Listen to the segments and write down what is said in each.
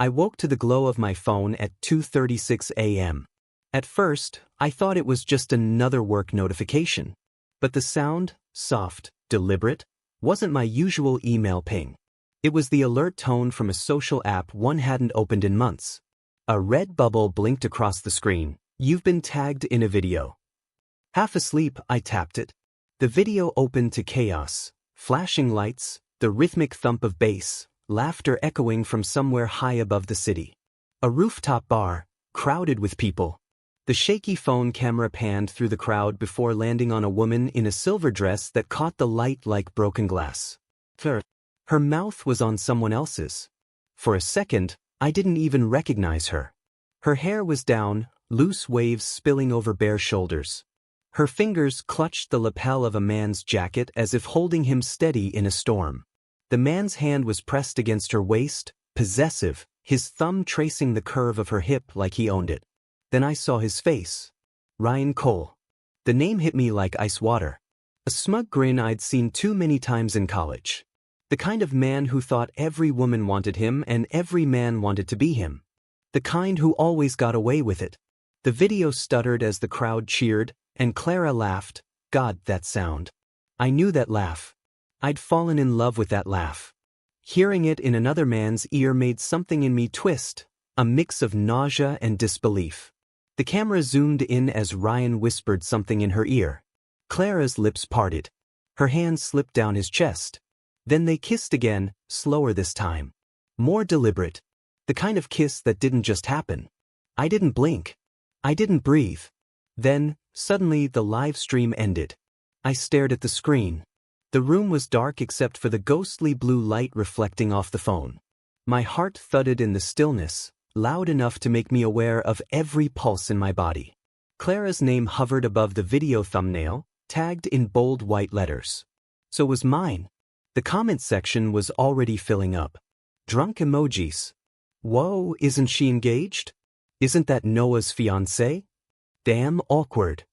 I woke to the glow of my phone at 2:36 a.m. At first, I thought it was just another work notification. But the sound, soft, deliberate, wasn't my usual email ping. It was the alert tone from a social app one hadn't opened in months. A red bubble blinked across the screen. You've been tagged in a video. Half asleep, I tapped it. The video opened to chaos, flashing lights, the rhythmic thump of bass, laughter echoing from somewhere high above the city. A rooftop bar, crowded with people. The shaky phone camera panned through the crowd before landing on a woman in a silver dress that caught the light like broken glass. Her mouth was on someone else's. For a second, I didn't even recognize her. Her hair was down, loose waves spilling over bare shoulders. Her fingers clutched the lapel of a man's jacket as if holding him steady in a storm. The man's hand was pressed against her waist, possessive, his thumb tracing the curve of her hip like he owned it. Then I saw his face. Ryan Cole. The name hit me like ice water. A smug grin I'd seen too many times in college. The kind of man who thought every woman wanted him and every man wanted to be him. The kind who always got away with it. The video stuttered as the crowd cheered, and Clara laughed. God, that sound. I knew that laugh. I'd fallen in love with that laugh. Hearing it in another man's ear made something in me twist, a mix of nausea and disbelief. The camera zoomed in as Ryan whispered something in her ear. Clara's lips parted. Her hand slipped down his chest. Then they kissed again, slower this time. More deliberate. The kind of kiss that didn't just happen. I didn't blink. I didn't breathe. Then, suddenly the live stream ended. I stared at the screen. The room was dark except for the ghostly blue light reflecting off the phone. My heart thudded in the stillness, loud enough to make me aware of every pulse in my body. Clara's name hovered above the video thumbnail, tagged in bold white letters. So was mine. The comment section was already filling up. Drunk emojis. Whoa, isn't she engaged? Isn't that Noah's fiancée? Damn awkward.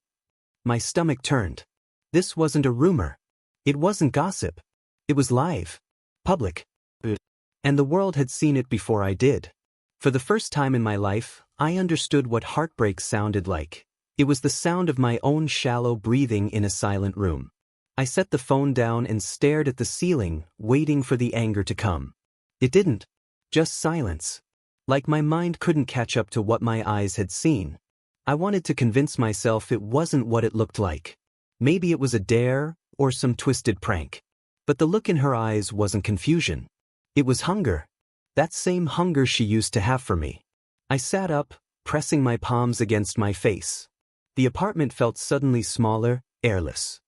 My stomach turned. This wasn't a rumor. It wasn't gossip. It was live. Public. And the world had seen it before I did. For the first time in my life, I understood what heartbreak sounded like. It was the sound of my own shallow breathing in a silent room. I set the phone down and stared at the ceiling, waiting for the anger to come. It didn't. Just silence. Like my mind couldn't catch up to what my eyes had seen. I wanted to convince myself it wasn't what it looked like. Maybe it was a dare, or some twisted prank. But the look in her eyes wasn't confusion. It was hunger. That same hunger she used to have for me. I sat up, pressing my palms against my face. The apartment felt suddenly smaller, airless.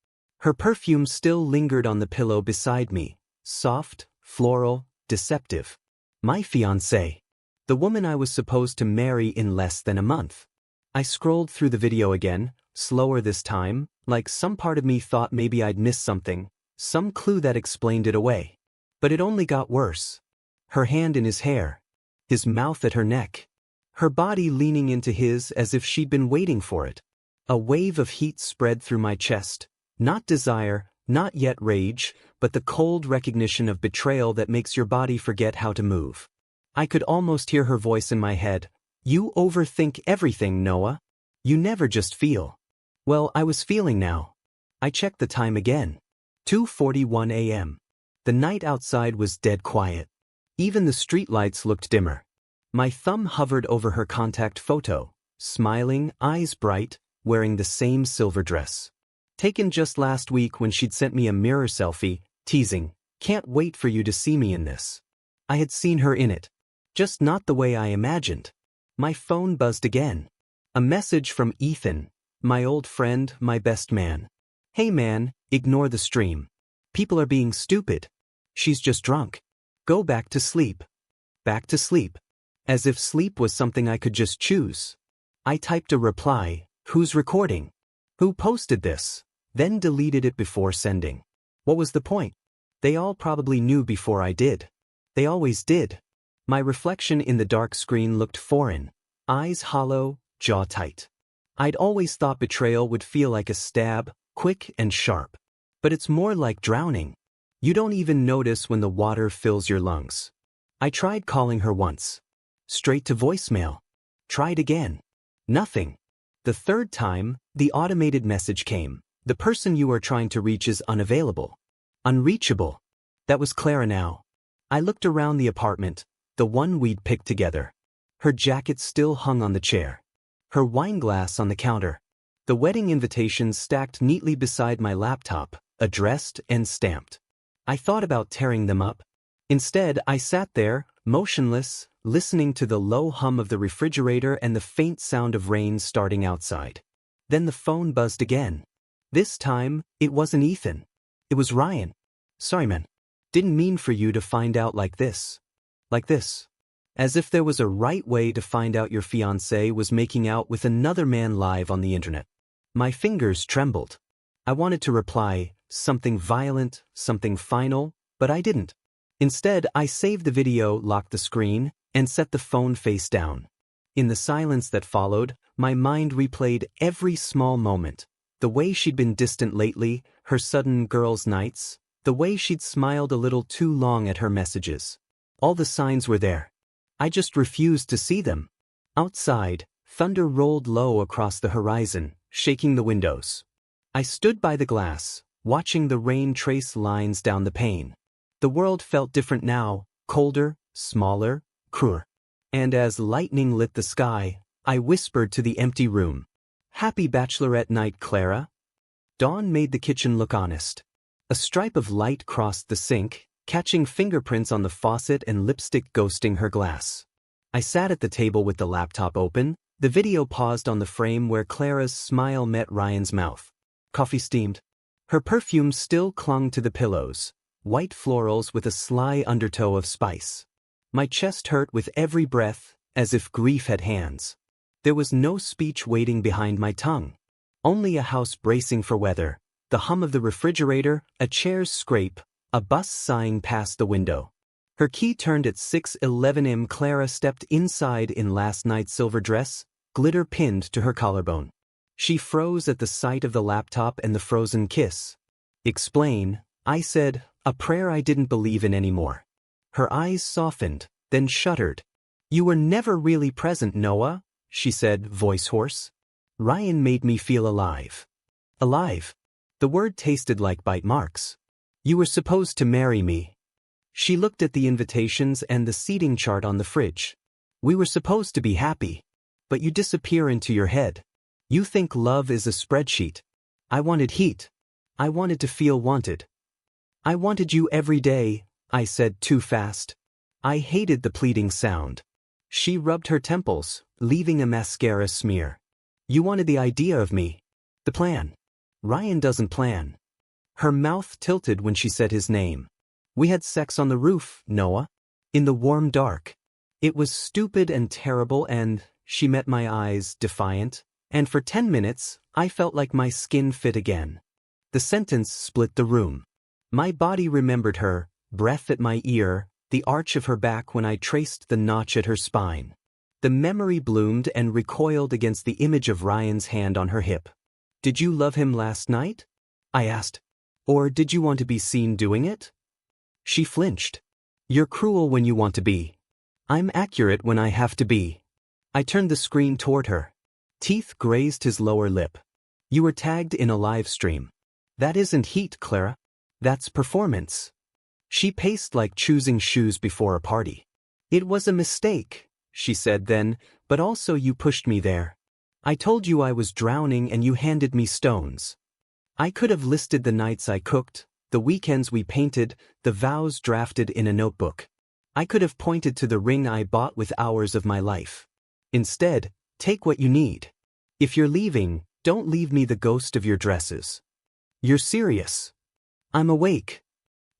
Her perfume still lingered on the pillow beside me, soft, floral, deceptive. My fiancée. The woman I was supposed to marry in less than a month. I scrolled through the video again, slower this time, like some part of me thought maybe I'd missed something, some clue that explained it away. But it only got worse. Her hand in his hair. His mouth at her neck. Her body leaning into his as if she'd been waiting for it. A wave of heat spread through my chest. Not desire, not yet rage, but the cold recognition of betrayal that makes your body forget how to move. I could almost hear her voice in my head. You overthink everything, Noah. You never just feel. Well, I was feeling now. I checked the time again. 2:41 a.m. The night outside was dead quiet. Even the streetlights looked dimmer. My thumb hovered over her contact photo, smiling, eyes bright, wearing the same silver dress. Taken just last week when she'd sent me a mirror selfie, teasing, "Can't wait for you to see me in this." I had seen her in it. Just not the way I imagined. My phone buzzed again. A message from Ethan, my old friend, my best man. "Hey man, ignore the stream. People are being stupid. She's just drunk. Go back to sleep." Back to sleep. As if sleep was something I could just choose. I typed a reply, "Who's recording? Who posted this?" Then deleted it before sending. What was the point? They all probably knew before I did. They always did. My reflection in the dark screen looked foreign. Eyes hollow, jaw tight. I'd always thought betrayal would feel like a stab, quick and sharp. But it's more like drowning. You don't even notice when the water fills your lungs. I tried calling her once. Straight to voicemail. Tried again. Nothing. The third time, the automated message came. The person you are trying to reach is unavailable. Unreachable. That was Clara now. I looked around the apartment, the one we'd picked together. Her jacket still hung on the chair. Her wineglass on the counter. The wedding invitations stacked neatly beside my laptop, addressed and stamped. I thought about tearing them up. Instead, I sat there, motionless, listening to the low hum of the refrigerator and the faint sound of rain starting outside. Then the phone buzzed again. This time, it wasn't Ethan. It was Ryan. Sorry, man. Didn't mean for you to find out like this. Like this. As if there was a right way to find out your fiancé was making out with another man live on the internet. My fingers trembled. I wanted to reply, something violent, something final, but I didn't. Instead, I saved the video, locked the screen, and set the phone face down. In the silence that followed, my mind replayed every small moment. The way she'd been distant lately, her sudden girls' nights, the way she'd smiled a little too long at her messages. All the signs were there. I just refused to see them. Outside, thunder rolled low across the horizon, shaking the windows. I stood by the glass, watching the rain trace lines down the pane. The world felt different now, colder, smaller, cruel. And as lightning lit the sky, I whispered to the empty room. Happy bachelorette night, Clara. Dawn made the kitchen look honest. A stripe of light crossed the sink, catching fingerprints on the faucet and lipstick ghosting her glass. I sat at the table with the laptop open, the video paused on the frame where Clara's smile met Ryan's mouth. Coffee steamed. Her perfume still clung to the pillows, white florals with a sly undertow of spice. My chest hurt with every breath, as if grief had hands. There was no speech waiting behind my tongue. Only a house bracing for weather, the hum of the refrigerator, a chair's scrape, a bus sighing past the window. Her key turned at 6:11 am. Clara stepped inside in last night's silver dress, glitter pinned to her collarbone. She froze at the sight of the laptop and the frozen kiss. Explain, I said, a prayer I didn't believe in anymore. Her eyes softened, then shuddered. You were never really present, Noah, she said, voice hoarse. Ryan made me feel alive. Alive. The word tasted like bite marks. You were supposed to marry me. She looked at the invitations and the seating chart on the fridge. We were supposed to be happy. But you disappear into your head. You think love is a spreadsheet. I wanted heat. I wanted to feel wanted. I wanted you every day, I said too fast. I hated the pleading sound. She rubbed her temples, leaving a mascara smear. You wanted the idea of me. The plan. Ryan doesn't plan. Her mouth tilted when she said his name. We had sex on the roof, Noah. In the warm dark. It was stupid and terrible and, she met my eyes, defiant, and for 10 minutes, I felt like my skin fit again. The sentence split the room. My body remembered her, breath at my ear, the arch of her back when I traced the notch at her spine. The memory bloomed and recoiled against the image of Ryan's hand on her hip. Did you love him last night? I asked. Or did you want to be seen doing it? She flinched. You're cruel when you want to be. I'm accurate when I have to be. I turned the screen toward her. Teeth grazed his lower lip. You were tagged in a live stream. That isn't heat, Clara. That's performance. She paced like choosing shoes before a party. It was a mistake, she said then, but also you pushed me there. I told you I was drowning and you handed me stones. I could have listed the nights I cooked, the weekends we painted, the vows drafted in a notebook. I could have pointed to the ring I bought with hours of my life. Instead, take what you need. If you're leaving, don't leave me the ghost of your dresses. You're serious. I'm awake.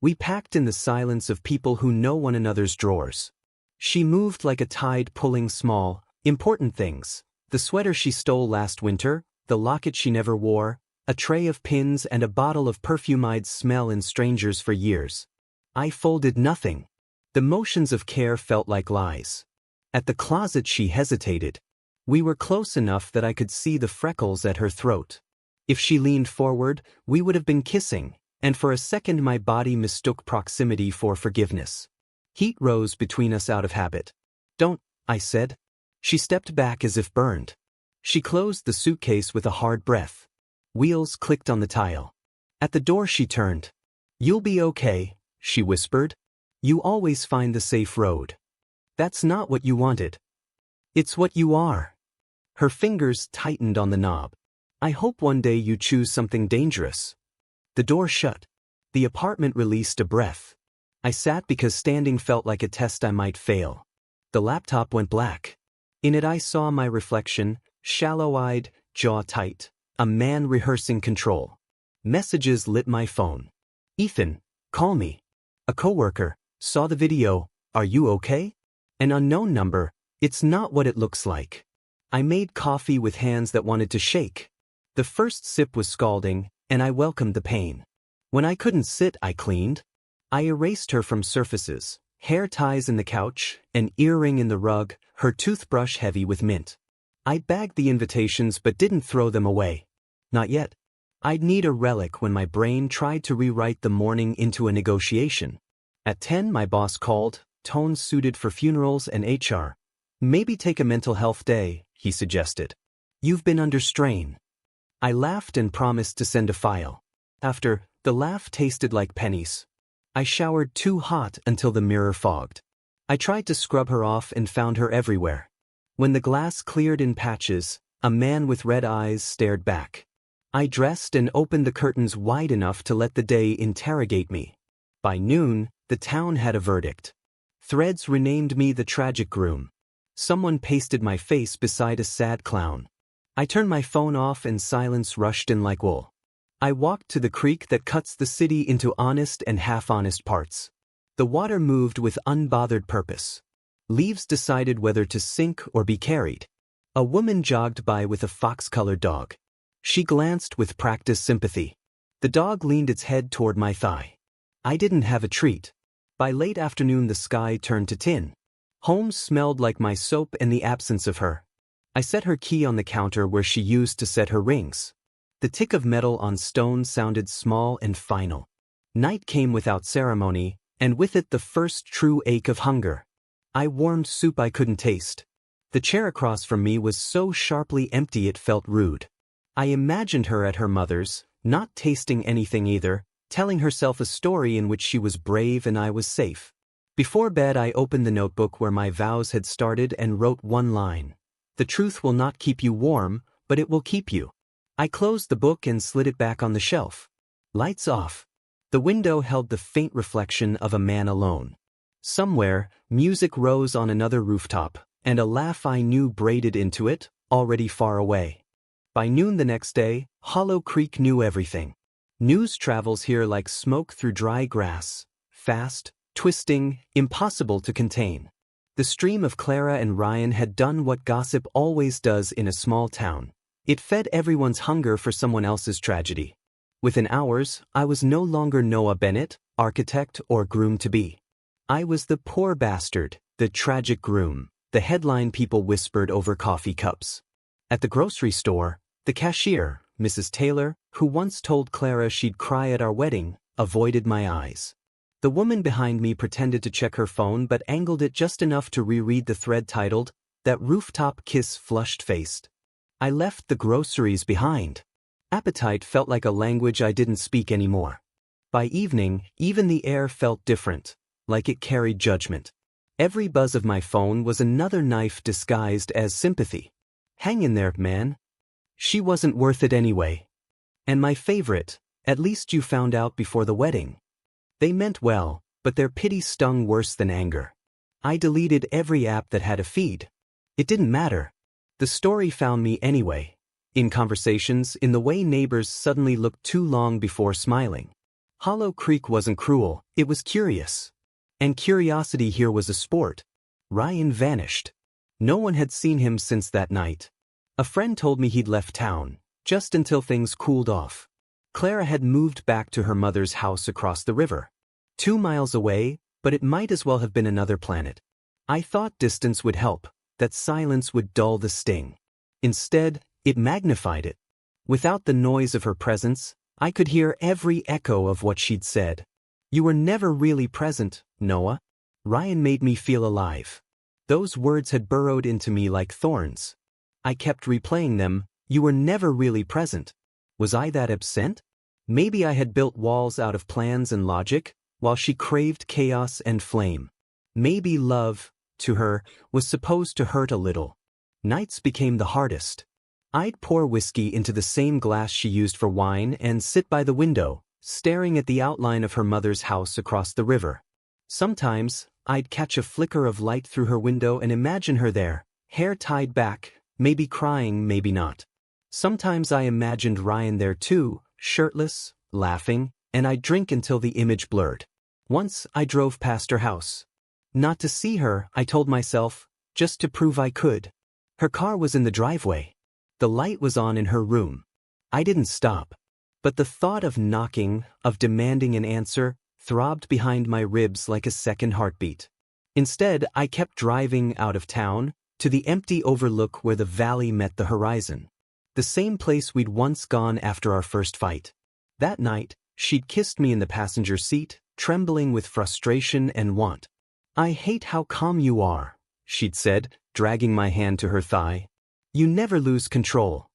We packed in the silence of people who know one another's drawers. She moved like a tide pulling small, important things. The sweater she stole last winter, the locket she never wore, a tray of pins and a bottle of perfume I'd smell in strangers for years. I folded nothing. The motions of care felt like lies. At the closet she hesitated. We were close enough that I could see the freckles at her throat. If she leaned forward, we would have been kissing, and for a second my body mistook proximity for forgiveness. Heat rose between us out of habit. Don't I said. She stepped back as if burned. She closed the suitcase with a hard breath. Wheels clicked on the tile. At the door she turned. "You'll be okay," she whispered. "You always find the safe road. That's not what you wanted. It's what you are." Her fingers tightened on the knob. "I hope one day you choose something dangerous." The door shut. The apartment released a breath. I sat because standing felt like a test I might fail. The laptop went black. In it I saw my reflection, shallow-eyed, jaw tight, a man rehearsing control. Messages lit my phone. "Ethan, call me." A coworker, "Saw the video, are you okay?" An unknown number, "It's not what it looks like." I made coffee with hands that wanted to shake. The first sip was scalding, and I welcomed the pain. When I couldn't sit, I cleaned. I erased her from surfaces, hair ties in the couch, an earring in the rug, her toothbrush heavy with mint. I bagged the invitations but didn't throw them away. Not yet. I'd need a relic when my brain tried to rewrite the morning into a negotiation. At 10 my boss called, tone suited for funerals and HR. "Maybe take a mental health day," he suggested. "You've been under strain." I laughed and promised to send a file. After, the laugh tasted like pennies. I showered too hot until the mirror fogged. I tried to scrub her off and found her everywhere. When the glass cleared in patches, a man with red eyes stared back. I dressed and opened the curtains wide enough to let the day interrogate me. By noon, the town had a verdict. Threads renamed me the tragic groom. Someone pasted my face beside a sad clown. I turned my phone off and silence rushed in like wool. I walked to the creek that cuts the city into honest and half-honest parts. The water moved with unbothered purpose. Leaves decided whether to sink or be carried. A woman jogged by with a fox-colored dog. She glanced with practiced sympathy. The dog leaned its head toward my thigh. I didn't have a treat. By late afternoon the sky turned to tin. Home smelled like my soap and the absence of her. I set her key on the counter where she used to set her rings. The tick of metal on stone sounded small and final. Night came without ceremony, and with it the first true ache of hunger. I warmed soup I couldn't taste. The chair across from me was so sharply empty it felt rude. I imagined her at her mother's, not tasting anything either, telling herself a story in which she was brave and I was safe. Before bed I opened the notebook where my vows had started and wrote one line. "The truth will not keep you warm, but it will keep you." I closed the book and slid it back on the shelf. Lights off. The window held the faint reflection of a man alone. Somewhere, music rose on another rooftop, and a laugh I knew braided into it, already far away. By noon the next day, Hollow Creek knew everything. News travels here like smoke through dry grass, fast, twisting, impossible to contain. The stream of Clara and Ryan had done what gossip always does in a small town. It fed everyone's hunger for someone else's tragedy. Within hours, I was no longer Noah Bennett, architect or groom-to-be. I was the poor bastard, the tragic groom, the headline people whispered over coffee cups. At the grocery store, the cashier, Mrs. Taylor, who once told Clara she'd cry at our wedding, avoided my eyes. The woman behind me pretended to check her phone but angled it just enough to reread the thread titled, "That Rooftop Kiss Flushed-Faced." I left the groceries behind. Appetite felt like a language I didn't speak anymore. By evening, even the air felt different, like it carried judgment. Every buzz of my phone was another knife disguised as sympathy. "Hang in there, man. She wasn't worth it anyway." And my favorite, "At least you found out before the wedding." They meant well, but their pity stung worse than anger. I deleted every app that had a feed. It didn't matter. The story found me anyway. In conversations, in the way neighbors suddenly looked too long before smiling. Hollow Creek wasn't cruel, it was curious. And curiosity here was a sport. Ryan vanished. No one had seen him since that night. A friend told me he'd left town, just until things cooled off. Clara had moved back to her mother's house across the river. 2 miles away, but it might as well have been another planet. I thought distance would help, that silence would dull the sting. Instead, it magnified it. Without the noise of her presence, I could hear every echo of what she'd said. "You were never really present, Noah." Ryan made me feel alive. Those words had burrowed into me like thorns. I kept replaying them. You were never really present. Was I that absent? Maybe I had built walls out of plans and logic, while she craved chaos and flame. Maybe love, to her, was supposed to hurt a little. Nights became the hardest. I'd pour whiskey into the same glass she used for wine and sit by the window, staring at the outline of her mother's house across the river. Sometimes, I'd catch a flicker of light through her window and imagine her there, hair tied back, maybe crying, maybe not. Sometimes I imagined Ryan there too, shirtless, laughing, and I'd drink until the image blurred. Once I drove past her house. Not to see her, I told myself, just to prove I could. Her car was in the driveway. The light was on in her room. I didn't stop. But the thought of knocking, of demanding an answer, throbbed behind my ribs like a second heartbeat. Instead, I kept driving out of town, to the empty overlook where the valley met the horizon. The same place we'd once gone after our first fight. That night, she'd kissed me in the passenger seat, trembling with frustration and want. I hate how calm you are, she'd said, dragging my hand to her thigh. You never lose control.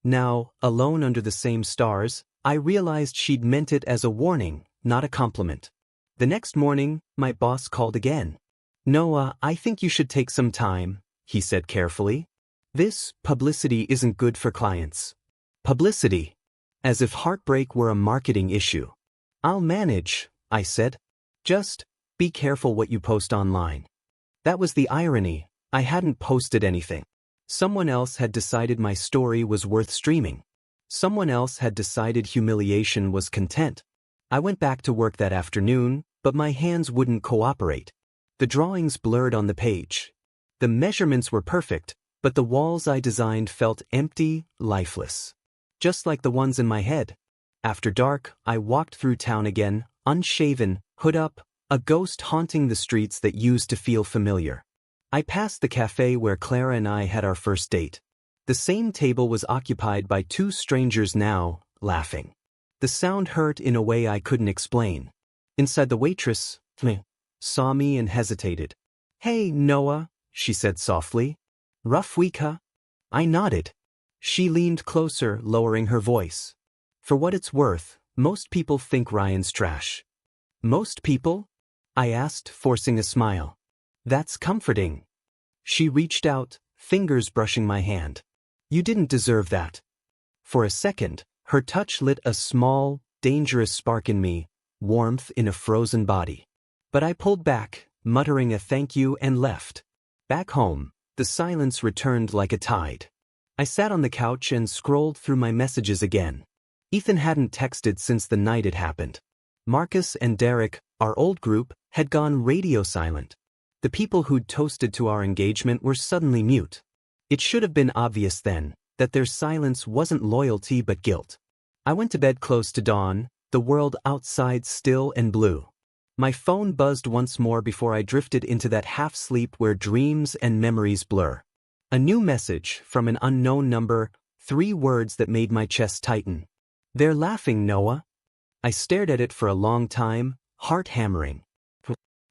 Now, alone under the same stars, I realized she'd meant it as a warning, not a compliment. The next morning, my boss called again. Noah, I think you should take some time, he said carefully. This publicity isn't good for clients. Publicity. As if heartbreak were a marketing issue. I'll manage, I said. Just be careful what you post online. That was the irony. I hadn't posted anything. Someone else had decided my story was worth streaming. Someone else had decided humiliation was content. I went back to work that afternoon, but my hands wouldn't cooperate. The drawings blurred on the page. The measurements were perfect, but the walls I designed felt empty, lifeless. Just like the ones in my head. After dark, I walked through town again, unshaven, hood up, a ghost haunting the streets that used to feel familiar. I passed the cafe where Clara and I had our first date. The same table was occupied by two strangers now, laughing. The sound hurt in a way I couldn't explain. Inside, the waitress saw me and hesitated. Hey, Noah, she said softly. Rough week, huh? I nodded. She leaned closer, lowering her voice. For what it's worth, most people think Ryan's trash. Most people? I asked, forcing a smile. That's comforting. She reached out, fingers brushing my hand. You didn't deserve that. For a second, her touch lit a small, dangerous spark in me, warmth in a frozen body. But I pulled back, muttering a thank you, and left. Back home, the silence returned like a tide. I sat on the couch and scrolled through my messages again. Ethan hadn't texted since the night it happened. Marcus and Derek, our old group, had gone radio silent. The people who'd toasted to our engagement were suddenly mute. It should have been obvious then, that their silence wasn't loyalty but guilt. I went to bed close to dawn, the world outside still and blue. My phone buzzed once more before I drifted into that half-sleep where dreams and memories blur. A new message from an unknown number, 3 words that made my chest tighten. They're laughing, Noah. I stared at it for a long time, heart hammering.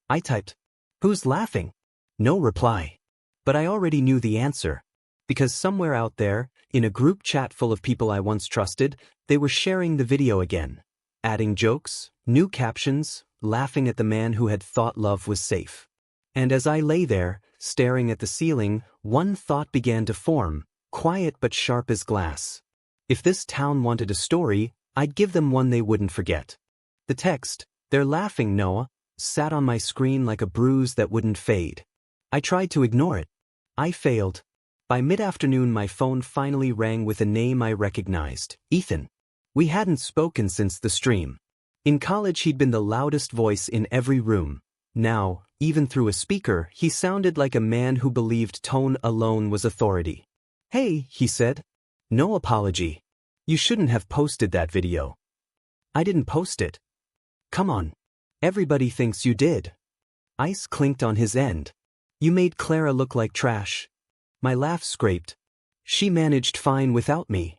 I typed, who's laughing? No reply. But I already knew the answer. Because somewhere out there, in a group chat full of people I once trusted, they were sharing the video again. Adding jokes, new captions, laughing at the man who had thought love was safe. And as I lay there, staring at the ceiling, one thought began to form, quiet but sharp as glass. If this town wanted a story, I'd give them one they wouldn't forget. The text, they're laughing, Noah, sat on my screen like a bruise that wouldn't fade. I tried to ignore it. I failed. By mid-afternoon my phone finally rang with a name I recognized, Ethan. We hadn't spoken since the stream. In college he'd been the loudest voice in every room. Now, even through a speaker, he sounded like a man who believed tone alone was authority. Hey, he said. No apology. You shouldn't have posted that video. I didn't post it. Come on. Everybody thinks you did. Ice clinked on his end. You made Clara look like trash. My laugh scraped. She managed fine without me.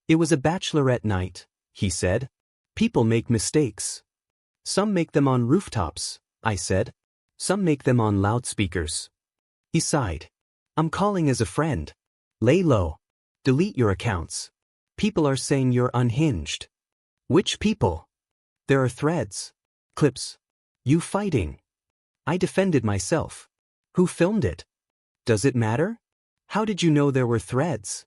It was a bachelorette night, he said. People make mistakes. Some make them on rooftops, I said. Some make them on loudspeakers. He sighed. I'm calling as a friend. Lay low. Delete your accounts. People are saying you're unhinged. Which people? There are threads. Clips. You fighting. I defended myself. Who filmed it? Does it matter? How did you know there were threads?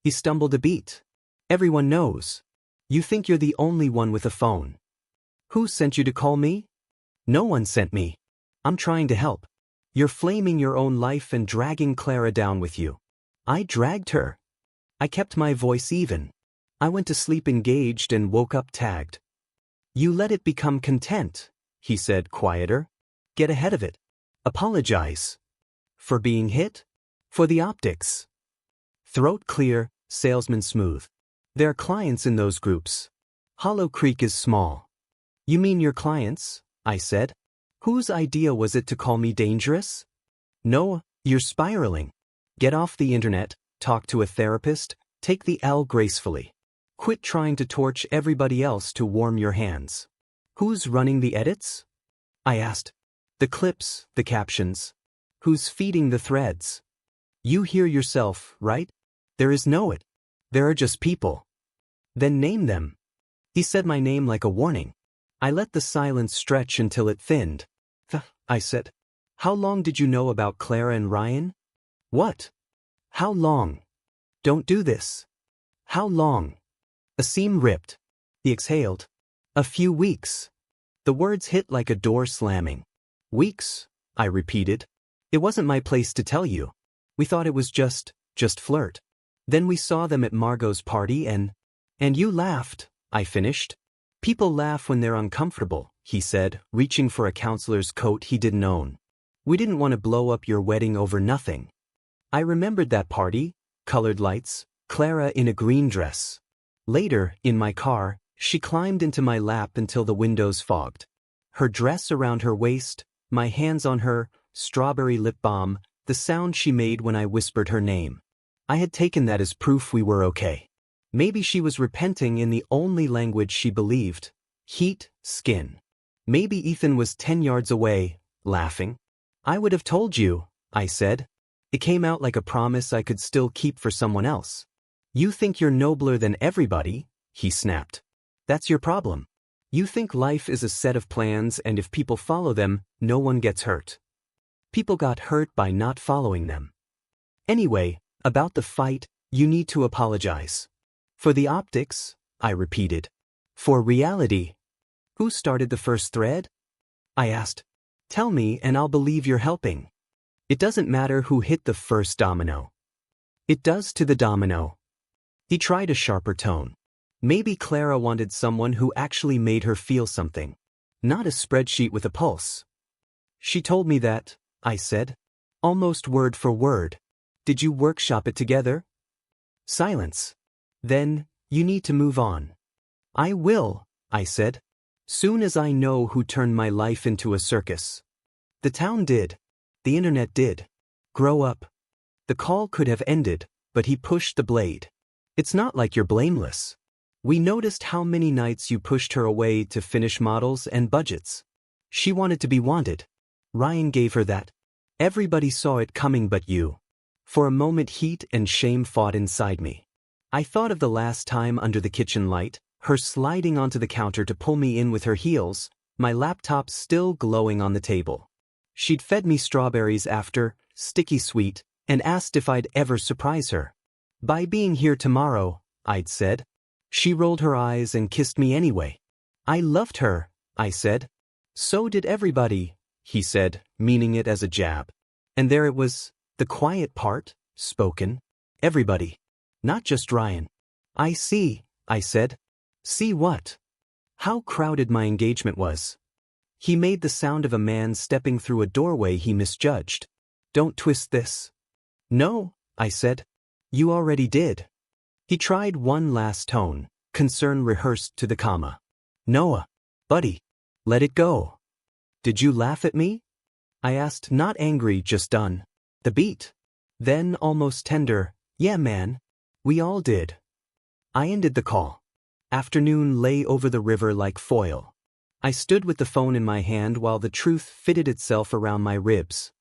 He stumbled a beat. Everyone knows. You think you're the only one with a phone. Who sent you to call me? No one sent me. I'm trying to help. You're flaming your own life and dragging Clara down with you. I dragged her. I kept my voice even. I went to sleep engaged and woke up tagged. You let it become content, he said, quieter. Get ahead of it. Apologize. For being hit? For the optics. Throat clear, salesman smooth. There are clients in those groups. Hollow Creek is small. You mean your clients? I said. Whose idea was it to call me dangerous? No, you're spiraling. Get off the internet, talk to a therapist, take the L gracefully. Quit trying to torch everybody else to warm your hands. Who's running the edits? I asked. The clips, the captions. Who's feeding the threads? You hear yourself, right? There is no it. There are just people. Then name them. He said my name like a warning. I let the silence stretch until it thinned. I said. How long did you know about Clara and Ryan? What? How long? Don't do this. How long? A seam ripped. He exhaled. A few weeks. The words hit like a door slamming. Weeks, I repeated. It wasn't my place to tell you. We thought it was just flirt. Then we saw them at Margot's party and you laughed, I finished. People laugh when they're uncomfortable, he said, reaching for a counselor's coat he didn't own. We didn't want to blow up your wedding over nothing. I remembered that party, colored lights, Clara in a green dress. Later, in my car, she climbed into my lap until the windows fogged. Her dress around her waist, my hands on her, strawberry lip balm, the sound she made when I whispered her name. I had taken that as proof we were okay. Maybe she was repenting in the only language she believed. Heat, skin. Maybe Ethan was 10 yards away, laughing. I would have told you, I said. It came out like a promise I could still keep for someone else. You think you're nobler than everybody, he snapped. That's your problem. You think life is a set of plans and if people follow them, no one gets hurt. People got hurt by not following them. Anyway, about the fight, you need to apologize. For the optics, I repeated. For reality. Who started the first thread? I asked. Tell me and I'll believe you're helping. It doesn't matter who hit the first domino. It does to the domino. He tried a sharper tone. Maybe Clara wanted someone who actually made her feel something. Not a spreadsheet with a pulse. She told me that, I said. Almost word for word. Did you workshop it together? Silence. Then, you need to move on. I will, I said. Soon as I know who turned my life into a circus. The town did. The internet did. Grow up. The call could have ended, but he pushed the blade. It's not like you're blameless. We noticed how many nights you pushed her away to finish models and budgets. She wanted to be wanted. Ryan gave her that. Everybody saw it coming but you. For a moment heat and shame fought inside me. I thought of the last time under the kitchen light, her sliding onto the counter to pull me in with her heels, my laptop still glowing on the table. She'd fed me strawberries after, sticky sweet, and asked if I'd ever surprise her. By being here tomorrow, I'd said. She rolled her eyes and kissed me anyway. I loved her, I said. So did everybody, he said, meaning it as a jab. And there it was, the quiet part, spoken. Everybody. Not just Ryan. I see, I said. See what? How crowded my engagement was. He made the sound of a man stepping through a doorway he misjudged. Don't twist this. No, I said. You already did. He tried one last tone, concern rehearsed to the comma. Noah, buddy, let it go. Did you laugh at me? I asked, not angry, just done. The beat. Then, almost tender, yeah man. We all did. I ended the call. Afternoon lay over the river like foil. I stood with the phone in my hand while the truth fitted itself around my ribs.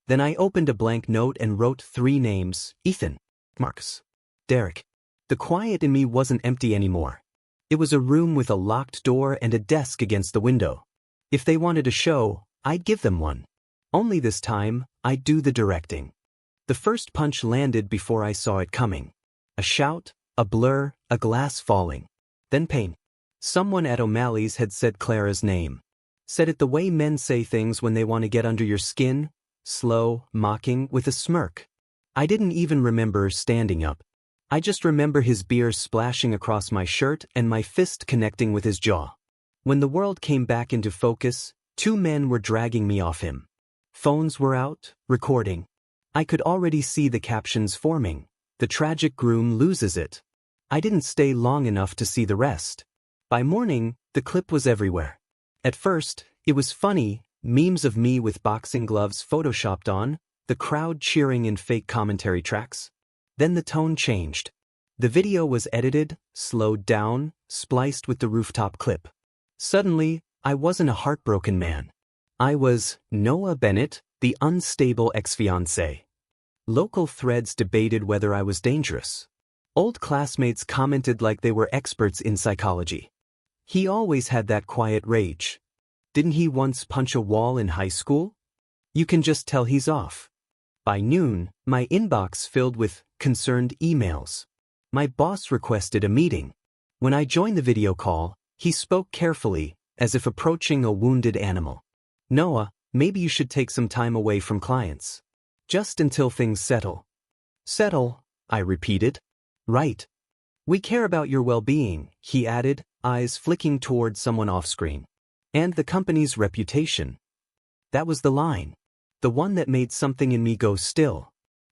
Then I opened a blank note and wrote 3 names: Ethan, Marcus, Derek. The quiet in me wasn't empty anymore. It was a room with a locked door and a desk against the window. If they wanted a show, I'd give them one. Only this time, I'd do the directing. The first punch landed before I saw it coming. A shout, a blur, a glass falling. Then pain. Someone at O'Malley's had said Clara's name. Said it the way men say things when they want to get under your skin, slow, mocking, with a smirk. I didn't even remember standing up. I just remember his beer splashing across my shirt and my fist connecting with his jaw. When the world came back into focus, 2 men were dragging me off him. Phones were out, recording. I could already see the captions forming. The tragic groom loses it. I didn't stay long enough to see the rest. By morning, the clip was everywhere. At first, it was funny, memes of me with boxing gloves photoshopped on, the crowd cheering in fake commentary tracks. Then the tone changed. The video was edited, slowed down, spliced with the rooftop clip. Suddenly, I wasn't a heartbroken man. I was Noah Bennett, the unstable ex-fiancé. Local threads debated whether I was dangerous. Old classmates commented like they were experts in psychology. He always had that quiet rage. Didn't he once punch a wall in high school? You can just tell he's off. By noon, my inbox filled with concerned emails. My boss requested a meeting. When I joined the video call, he spoke carefully, as if approaching a wounded animal. Noah, maybe you should take some time away from clients. Just until things settle. Settle, I repeated. Right. We care about your well-being, he added, eyes flicking toward someone off-screen. And the company's reputation. That was the line. The one that made something in me go still.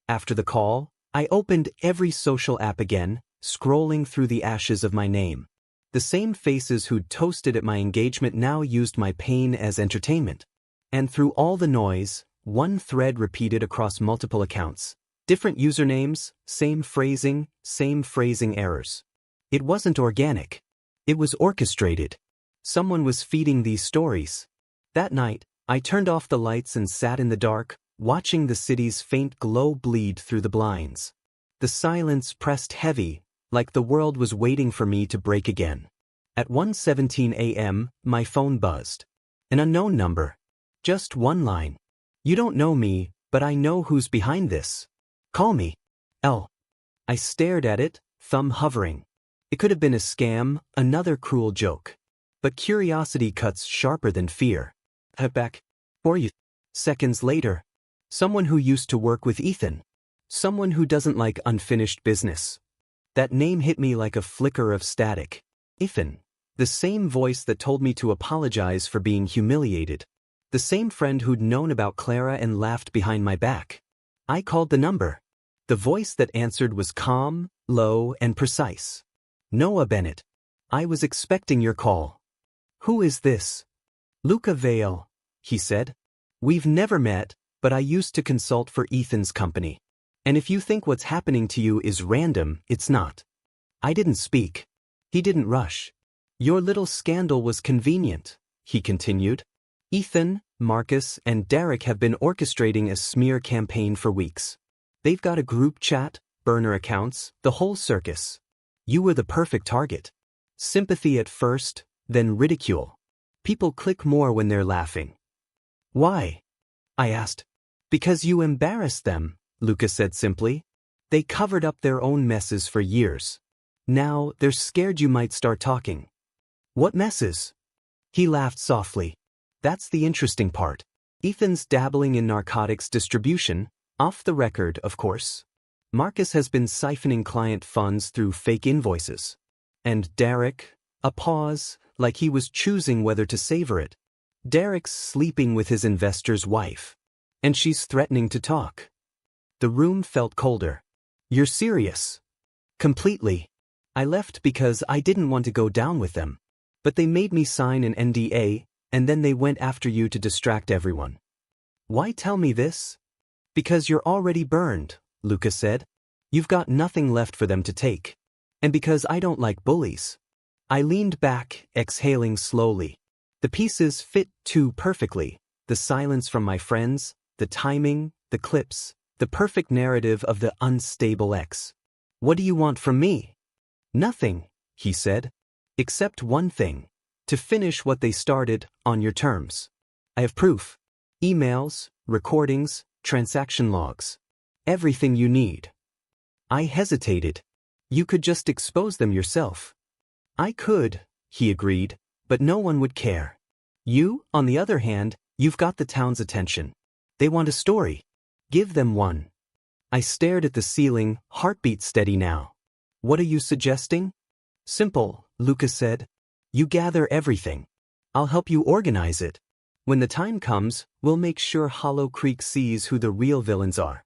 After the call, I opened every social app again, scrolling through the ashes of my name. The same faces who'd toasted at my engagement now used my pain as entertainment. And through all the noise, one thread repeated across multiple accounts. Different usernames, same phrasing errors. It wasn't organic. It was orchestrated. Someone was feeding these stories. That night, I turned off the lights and sat in the dark, watching the city's faint glow bleed through the blinds. The silence pressed heavy, like the world was waiting for me to break again. At 1:17 a.m., my phone buzzed. An unknown number. Just one line. You don't know me, but I know who's behind this. Call me. L. I stared at it, thumb hovering. It could have been a scam, another cruel joke. But curiosity cuts sharper than fear. Back. For you. Seconds later. Someone who used to work with Ethan. Someone who doesn't like unfinished business. That name hit me like a flicker of static. Ethan. The same voice that told me to apologize for being humiliated. The same friend who'd known about Clara and laughed behind my back. I called the number. The voice that answered was calm, low, and precise. Noah Bennett. I was expecting your call. Who is this? Luca Vale, he said. We've never met, but I used to consult for Ethan's company. And if you think what's happening to you is random, it's not. I didn't speak. He didn't rush. Your little scandal was convenient, he continued. Ethan, Marcus, and Derek have been orchestrating a smear campaign for weeks. They've got a group chat, burner accounts, the whole circus. You were the perfect target. Sympathy at first, then ridicule. People click more when they're laughing. Why? I asked. Because you embarrassed them, Luca said simply. They covered up their own messes for years. Now, they're scared you might start talking. What messes? He laughed softly. That's the interesting part. Ethan's dabbling in narcotics distribution, off the record, of course. Marcus has been siphoning client funds through fake invoices. And Derek, a pause, like he was choosing whether to savor it. Derek's sleeping with his investor's wife. And she's threatening to talk. The room felt colder. You're serious? Completely. I left because I didn't want to go down with them. But they made me sign an NDA, and then they went after you to distract everyone. Why tell me this? Because you're already burned, Luca said. You've got nothing left for them to take. And because I don't like bullies. I leaned back, exhaling slowly. The pieces fit too perfectly. The silence from my friends, the timing, the clips, the perfect narrative of the unstable ex. "What do you want from me?" "Nothing," he said. "Except one thing. To finish what they started, on your terms. I have proof. Emails, recordings, transaction logs. Everything you need." I hesitated. "You could just expose them yourself." "I could," he agreed, "but no one would care. You, on the other hand, you've got the town's attention. They want a story. Give them one." I stared at the ceiling, heartbeat steady now. "What are you suggesting?" "Simple," Lucas said. "You gather everything. I'll help you organize it. When the time comes, we'll make sure Hollow Creek sees who the real villains are."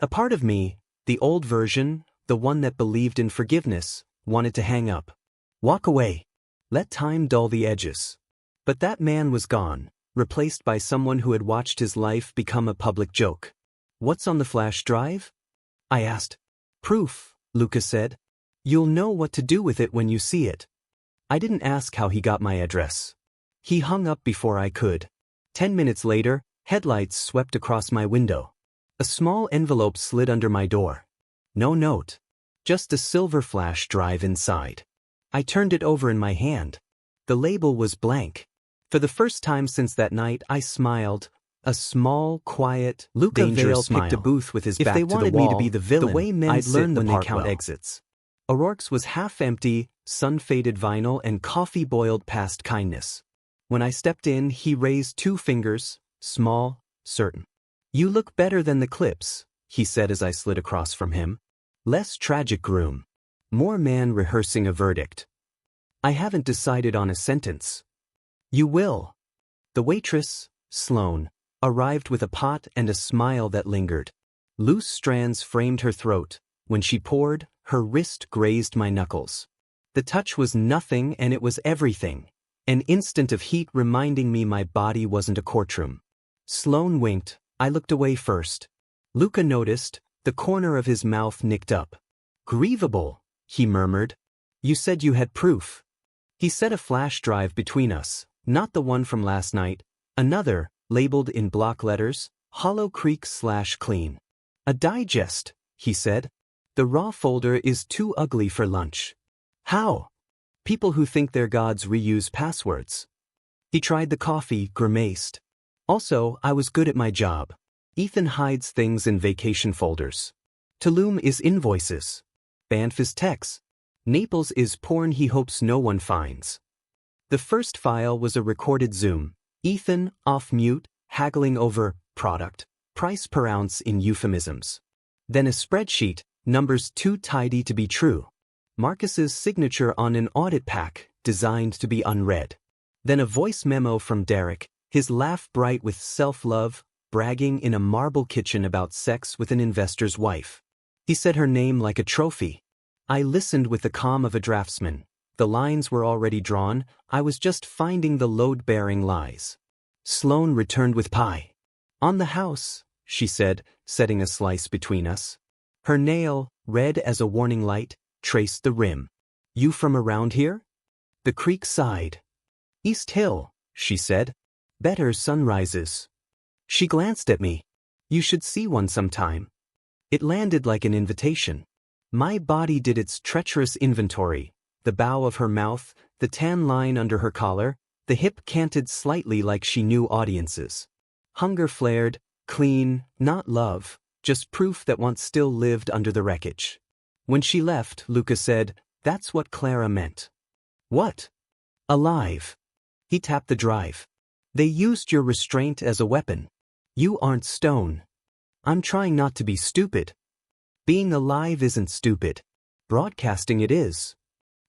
A part of me, the old version, the one that believed in forgiveness, wanted to hang up. Walk away. Let time dull the edges. But that man was gone, replaced by someone who had watched his life become a public joke. "What's on the flash drive?" I asked. "Proof," Lucas said. "You'll know what to do with it when you see it." I didn't ask how he got my address. He hung up before I could. 10 minutes later, headlights swept across my window. A small envelope slid under my door. No note. Just a silver flash drive inside. I turned it over in my hand. The label was blank. For the first time since that night, I smiled. A small, quiet, dangerous smile. Picked a booth with his back to the wall. If they wanted me to be the villain, the way men I'd learn when they count exits. O'Rourke's was half empty, sun-faded vinyl and coffee boiled past kindness. When I stepped in, he raised 2 fingers, small, certain. "You look better than the clips," he said as I slid across from him. "Less tragic groom. More man rehearsing a verdict." "I haven't decided on a sentence." "You will." The waitress, Sloane, arrived with a pot and a smile that lingered. Loose strands framed her throat. When she poured, her wrist grazed my knuckles. The touch was nothing and it was everything. An instant of heat reminding me my body wasn't a courtroom. Sloane winked. I looked away first. Luca noticed, the corner of his mouth nicked up. "Grievable," he murmured. "You said you had proof." He set a flash drive between us, not the one from last night, another, labeled in block letters, Hollow Creek/clean. "A digest," he said. "The raw folder is too ugly for lunch." "How?" "People who think their gods reuse passwords." He tried the coffee, grimaced. "Also, I was good at my job. Ethan hides things in vacation folders. Tulum is invoices. Banff is texts. Naples is porn he hopes no one finds." The first file was a recorded Zoom. Ethan, off mute, haggling over product, price per ounce in euphemisms. Then a spreadsheet, numbers too tidy to be true. Marcus's signature on an audit pack, designed to be unread. Then a voice memo from Derek, his laugh bright with self-love, bragging in a marble kitchen about sex with an investor's wife. He said her name like a trophy. I listened with the calm of a draftsman. The lines were already drawn, I was just finding the load-bearing lies. Sloane returned with pie. "On the house," she said, setting a slice between us. Her nail, red as a warning light, traced the rim. "You from around here?" The creek sighed. "East Hill," she said. "Better sunrises." She glanced at me. "You should see one sometime." It landed like an invitation. My body did its treacherous inventory. The bow of her mouth, the tan line under her collar, the hip canted slightly like she knew audiences. Hunger flared, clean, not love, just proof that once still lived under the wreckage. When she left, Luca said, "That's what Clara meant." "What?" "Alive." He tapped the drive. "They used your restraint as a weapon. You aren't stone." "I'm trying not to be stupid." "Being alive isn't stupid. Broadcasting it is."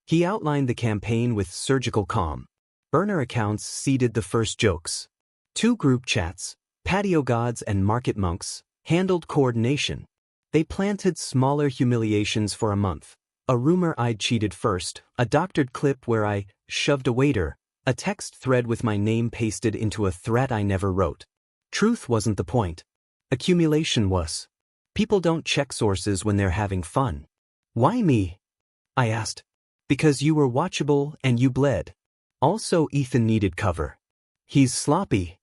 He outlined the campaign with surgical calm. Burner accounts seeded the first jokes. 2 group chats, patio gods and market monks, handled coordination. They planted smaller humiliations for a month. A rumor I'd cheated first, a doctored clip where I shoved a waiter, a text thread with my name pasted into a threat I never wrote. Truth wasn't the point. Accumulation was. People don't check sources when they're having fun. "Why me?" I asked. "Because you were watchable and you bled. Also, Ethan needed cover. He's sloppy."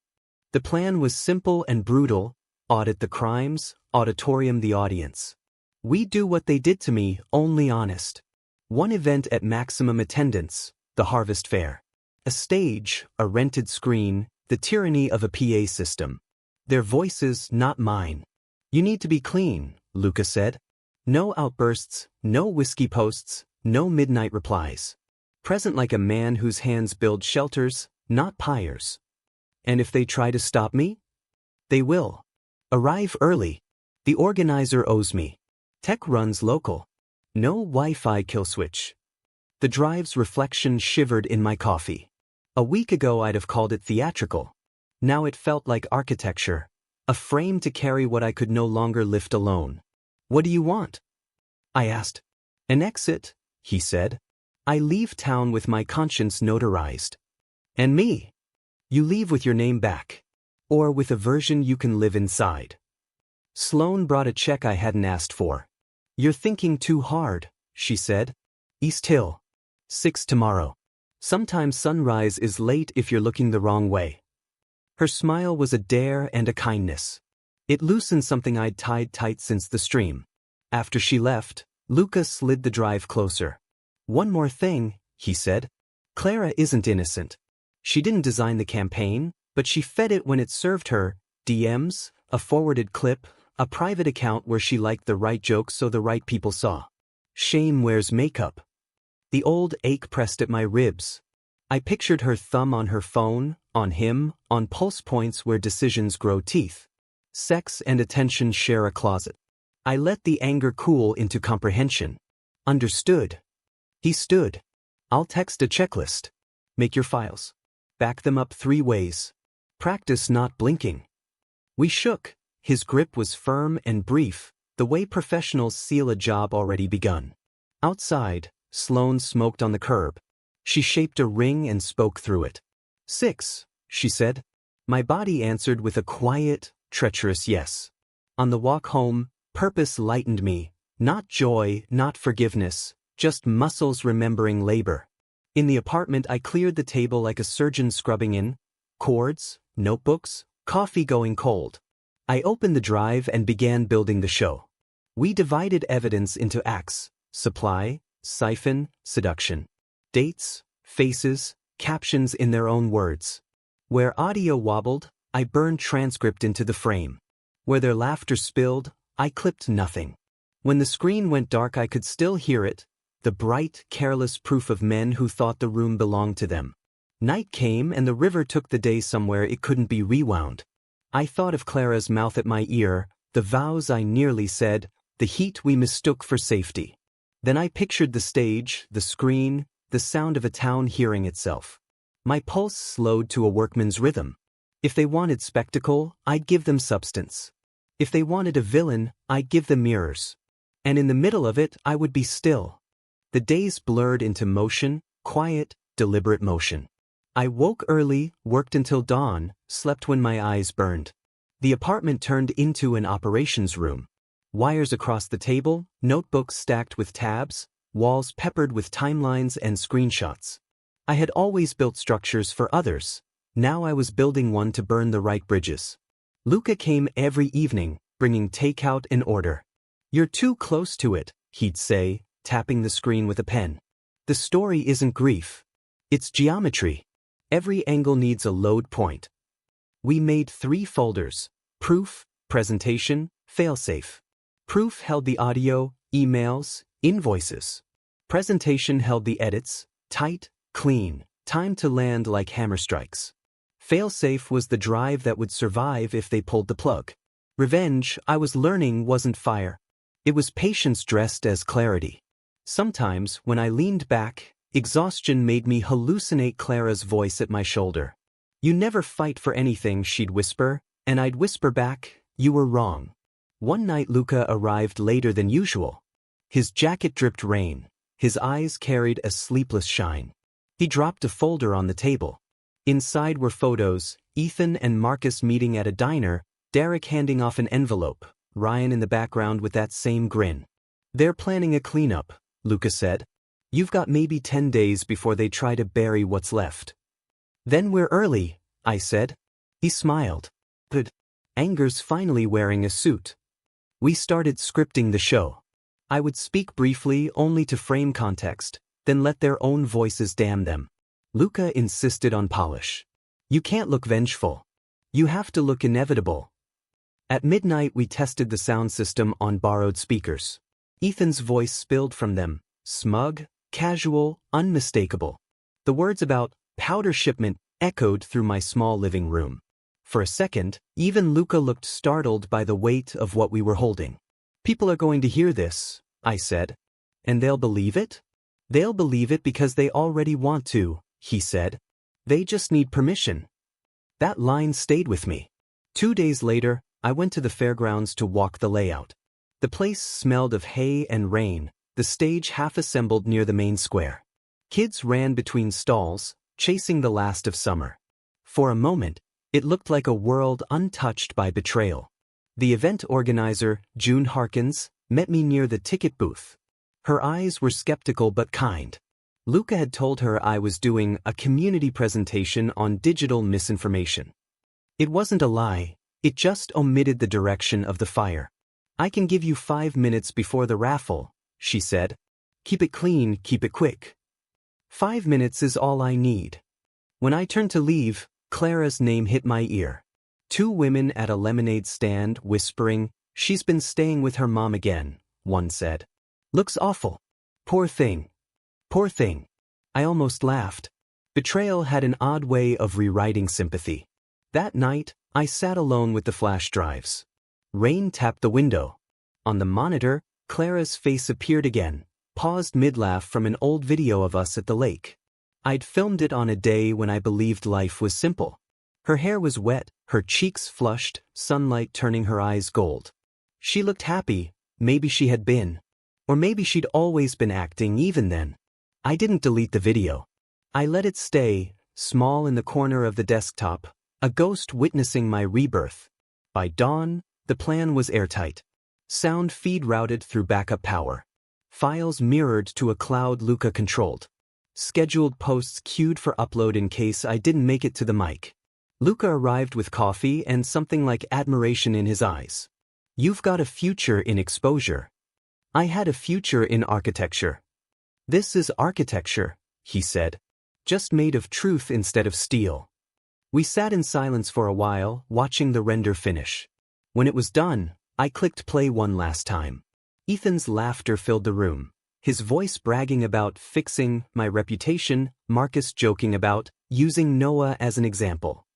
The plan was simple and brutal. audit the crimes, auditorium the audience. We do what they did to me, only honest. One event at maximum attendance, the Harvest Fair. A stage, a rented screen, the tyranny of a PA system. Their voices, not mine. You need to be clean, Luca said. No outbursts, no whiskey posts, no midnight replies. Present like a man whose hands build shelters, not pyres. And if they try to stop me? They will. Arrive early. The organizer owes me. Tech runs local. No Wi-Fi kill switch. The drive's reflection shivered in my coffee. A week ago I'd have called it theatrical. Now it felt like architecture. A frame to carry what I could no longer lift alone. What do you want? I asked. An exit, he said. I leave town with my conscience notarized. And me? You leave with your name back. Or with a version you can live inside. Sloane brought a check I hadn't asked for. You're thinking too hard, she said. East Hill. 6 tomorrow. Sometimes sunrise is late if you're looking the wrong way. Her smile was a dare and a kindness. It loosened something I'd tied tight since the stream. After she left, Luca slid the drive closer. One more thing, he said. Clara isn't innocent. She didn't design the campaign, but she fed it when it served her. DMs, a forwarded clip, a private account where she liked the right jokes so the right people saw. Shame wears makeup. The old ache pressed at my ribs. I pictured her thumb on her phone, on him, on pulse points where decisions grow teeth. Sex and attention share a closet. I let the anger cool into comprehension. Understood. He stood. I'll text a checklist. Make your files. Back them up 3 ways. Practice not blinking. We shook. His grip was firm and brief, the way professionals seal a job already begun. Outside, Sloane smoked on the curb. She shaped a ring and spoke through it. 6, she said. My body answered with a quiet, treacherous yes. On the walk home, purpose lightened me, not joy, not forgiveness, just muscles remembering labor. In the apartment I cleared the table like a surgeon scrubbing in, cords, notebooks, coffee going cold. I opened the drive and began building the show. We divided evidence into acts: supply, siphon, seduction. Dates, faces, captions in their own words. Where audio wobbled, I burned transcript into the frame. Where their laughter spilled, I clipped nothing. When the screen went dark I could still hear it, the bright, careless proof of men who thought the room belonged to them. Night came and the river took the day somewhere it couldn't be rewound. I thought of Clara's mouth at my ear, the vows I nearly said, the heat we mistook for safety. Then I pictured the stage, the screen, the sound of a town hearing itself. My pulse slowed to a workman's rhythm. If they wanted spectacle, I'd give them substance. If they wanted a villain, I'd give them mirrors. And in the middle of it, I would be still. The days blurred into motion, quiet, deliberate motion. I woke early, worked until dawn, slept when my eyes burned. The apartment turned into an operations room. Wires across the table, notebooks stacked with tabs, walls peppered with timelines and screenshots. I had always built structures for others. Now I was building one to burn the right bridges. Luca came every evening, bringing takeout and order. You're too close to it, he'd say, tapping the screen with a pen. The story isn't grief. It's geometry. Every angle needs a load point. We made 3 folders: proof, presentation, failsafe. Proof held the audio, emails, invoices. Presentation held the edits, tight, clean, timed to land like hammer strikes. Failsafe was the drive that would survive if they pulled the plug. Revenge, I was learning, wasn't fire. It was patience dressed as clarity. Sometimes, when I leaned back, exhaustion made me hallucinate Clara's voice at my shoulder. You never fight for anything, she'd whisper, and I'd whisper back, you were wrong. One night Luca arrived later than usual. His jacket dripped rain. His eyes carried a sleepless shine. He dropped a folder on the table. Inside were photos, Ethan and Marcus meeting at a diner, Derek handing off an envelope, Ryan in the background with that same grin. They're planning a cleanup, Luca said. You've got maybe 10 days before they try to bury what's left. Then we're early, I said. He smiled. Good. Anger's finally wearing a suit. We started scripting the show. I would speak briefly only to frame context, then let their own voices damn them. Luca insisted on polish. You can't look vengeful. You have to look inevitable. At midnight we tested the sound system on borrowed speakers. Ethan's voice spilled from them, smug, casual, unmistakable. The words about powder shipment echoed through my small living room. For a second, even Luca looked startled by the weight of what we were holding. People are going to hear this, I said. And they'll believe it? They'll believe it because they already want to, he said. They just need permission. That line stayed with me. 2 days later, I went to the fairgrounds to walk the layout. The place smelled of hay and rain, the stage half assembled near the main square. Kids ran between stalls, chasing the last of summer. For a moment, it looked like a world untouched by betrayal. The event organizer, June Harkins, met me near the ticket booth. Her eyes were skeptical but kind. Luca had told her I was doing a community presentation on digital misinformation. It wasn't a lie, it just omitted the direction of the fire. I can give you 5 minutes before the raffle, she said. Keep it clean, keep it quick. 5 minutes is all I need. When I turned to leave, Clara's name hit my ear. 2 women at a lemonade stand whispering, "She's been staying with her mom again," one said. "Looks awful. Poor thing. Poor thing." I almost laughed. Betrayal had an odd way of rewriting sympathy. That night, I sat alone with the flash drives. Rain tapped the window. On the monitor, Clara's face appeared again, paused mid-laugh from an old video of us at the lake. I'd filmed it on a day when I believed life was simple. Her hair was wet, her cheeks flushed, sunlight turning her eyes gold. She looked happy, maybe she had been. Or maybe she'd always been acting even then. I didn't delete the video. I let it stay, small in the corner of the desktop, a ghost witnessing my rebirth. By dawn, the plan was airtight. Sound feed routed through backup power. Files mirrored to a cloud Luca controlled. Scheduled posts queued for upload in case I didn't make it to the mic. Luca arrived with coffee and something like admiration in his eyes. "You've got a future in exposure." I had a future in architecture. "This is architecture," he said. "Just made of truth instead of steel." We sat in silence for a while, watching the render finish. When it was done, I clicked play one last time. Ethan's laughter filled the room, his voice bragging about fixing my reputation, Marcus joking about using Noah as an example.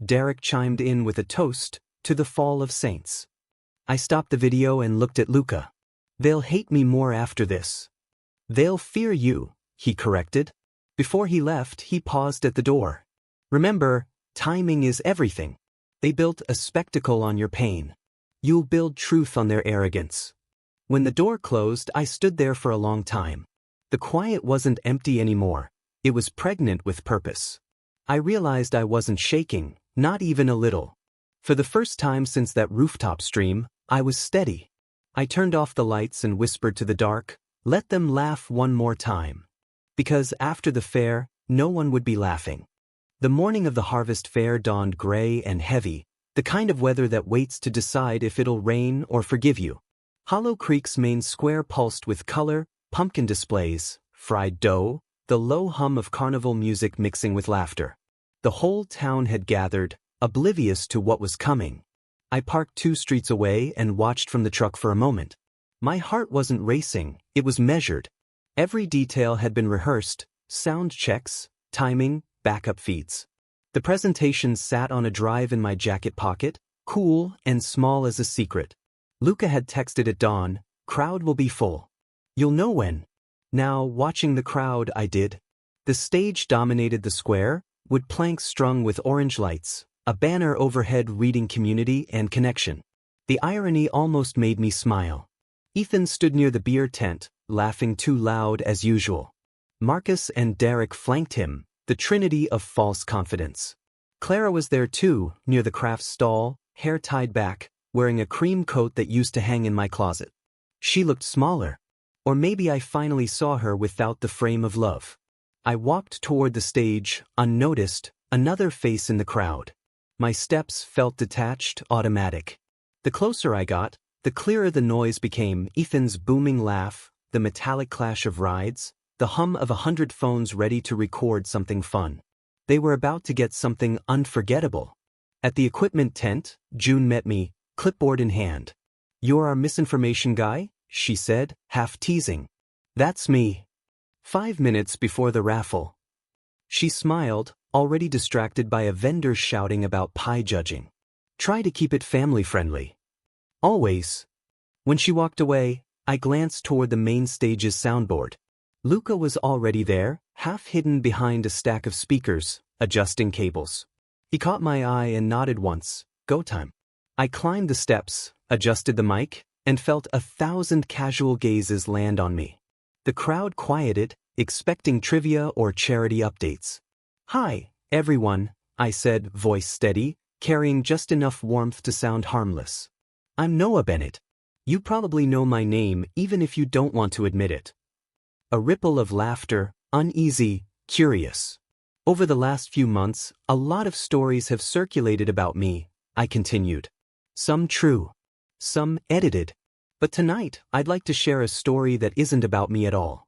Derek chimed in with a toast to the fall of saints. I stopped the video and looked at Luca. "They'll hate me more after this." "They'll fear you," he corrected. Before he left, he paused at the door. "Remember, timing is everything. They built a spectacle on your pain. You'll build truth on their arrogance." When the door closed, I stood there for a long time. The quiet wasn't empty anymore. It was pregnant with purpose. I realized I wasn't shaking, not even a little. For the first time since that rooftop stream, I was steady. I turned off the lights and whispered to the dark, "Let them laugh one more time." Because after the fair, no one would be laughing. The morning of the harvest fair dawned gray and heavy, the kind of weather that waits to decide if it'll rain or forgive you. Hollow Creek's main square pulsed with color, pumpkin displays, fried dough, the low hum of carnival music mixing with laughter. The whole town had gathered, oblivious to what was coming. I parked 2 streets away and watched from the truck for a moment. My heart wasn't racing, it was measured. Every detail had been rehearsed, sound checks, timing, backup feeds. The presentation sat on a drive in my jacket pocket, cool and small as a secret. Luca had texted at dawn, "Crowd will be full. You'll know when." Now, watching the crowd, I did. The stage dominated the square, wood planks strung with orange lights, a banner overhead reading community and connection. The irony almost made me smile. Ethan stood near the beer tent, laughing too loud as usual. Marcus and Derek flanked him, the trinity of false confidence. Clara was there too, near the craft stall, hair tied back, wearing a cream coat that used to hang in my closet. She looked smaller. Or maybe I finally saw her without the frame of love. I walked toward the stage, unnoticed, another face in the crowd. My steps felt detached, automatic. The closer I got, the clearer the noise became: Ethan's booming laugh, the metallic clash of rides, the hum of 100 phones ready to record something fun. They were about to get something unforgettable. At the equipment tent, June met me, clipboard in hand. "You're our misinformation guy?" she said, half teasing. "That's me." 5 minutes before the raffle. She smiled, already distracted by a vendor shouting about pie judging. "Try to keep it family-friendly." "Always." When she walked away, I glanced toward the main stage's soundboard. Luca was already there, half hidden behind a stack of speakers, adjusting cables. He caught my eye and nodded once. "Go time." I climbed the steps, adjusted the mic, and felt 1,000 casual gazes land on me. The crowd quieted, expecting trivia or charity updates. "Hi, everyone," I said, voice steady, carrying just enough warmth to sound harmless. "I'm Noah Bennett. You probably know my name even if you don't want to admit it." A ripple of laughter, uneasy, curious. "Over the last few months, a lot of stories have circulated about me," I continued. "Some true, some edited. But tonight, I'd like to share a story that isn't about me at all.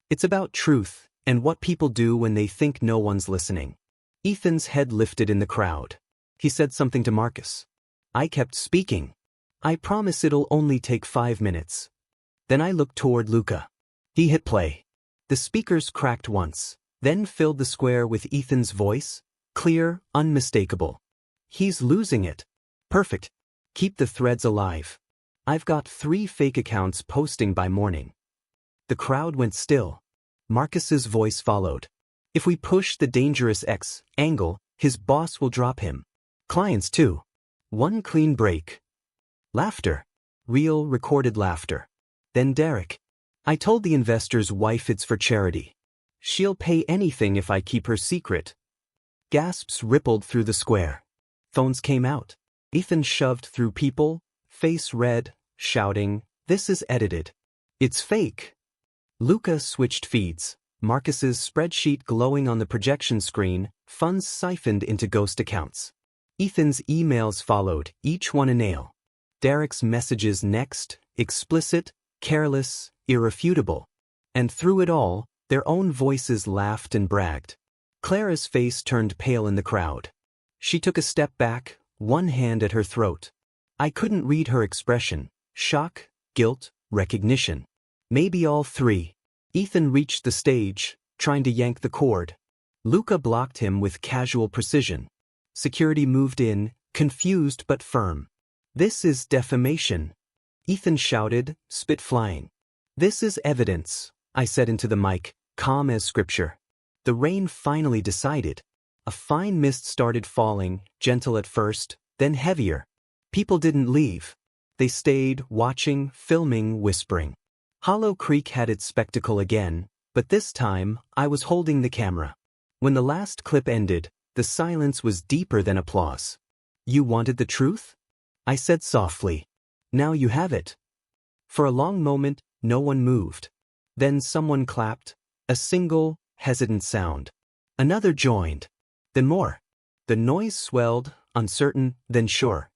It's about truth and what people do when they think no one's listening." Ethan's head lifted in the crowd. He said something to Marcus. I kept speaking. "I promise it'll only take 5 minutes." Then I looked toward Luca. He hit play. The speakers cracked once, then filled the square with Ethan's voice, clear, unmistakable. "He's losing it. Perfect. Keep the threads alive. I've got 3 fake accounts posting by morning." The crowd went still. Marcus's voice followed. "If we push the dangerous X angle, his boss will drop him. Clients too. One clean break." Laughter. Real, recorded laughter. Then Derek. "I told the investor's wife it's for charity. She'll pay anything if I keep her secret." Gasps rippled through the square. Phones came out. Ethan shoved through people, face red, shouting, "This is edited. It's fake." Luca switched feeds. Marcus's spreadsheet glowing on the projection screen, funds siphoned into ghost accounts. Ethan's emails followed, each one a nail. Derek's messages next, explicit, careless, irrefutable. And through it all, their own voices laughed and bragged. Clara's face turned pale in the crowd. She took a step back, one hand at her throat. I couldn't read her expression: shock, guilt, recognition. Maybe all 3. Ethan reached the stage, trying to yank the cord. Luca blocked him with casual precision. Security moved in, confused but firm. "This is defamation," Ethan shouted, spit flying. "This is evidence," I said into the mic, calm as scripture. The rain finally decided. A fine mist started falling, gentle at first, then heavier. People didn't leave. They stayed, watching, filming, whispering. Hollow Creek had its spectacle again, but this time, I was holding the camera. When the last clip ended, the silence was deeper than applause. "You wanted the truth?" I said softly. "Now you have it." For a long moment, no one moved. Then someone clapped, a single, hesitant sound. Another joined. Then more. The noise swelled, uncertain, then sure.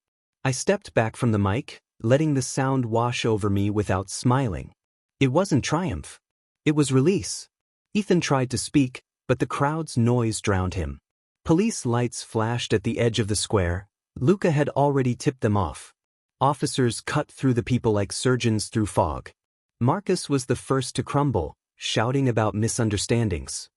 I stepped back from the mic, letting the sound wash over me without smiling. It wasn't triumph. It was release. Ethan tried to speak, but the crowd's noise drowned him. Police lights flashed at the edge of the square. Luca had already tipped them off. Officers cut through the people like surgeons through fog. Marcus was the first to crumble, shouting about misunderstandings.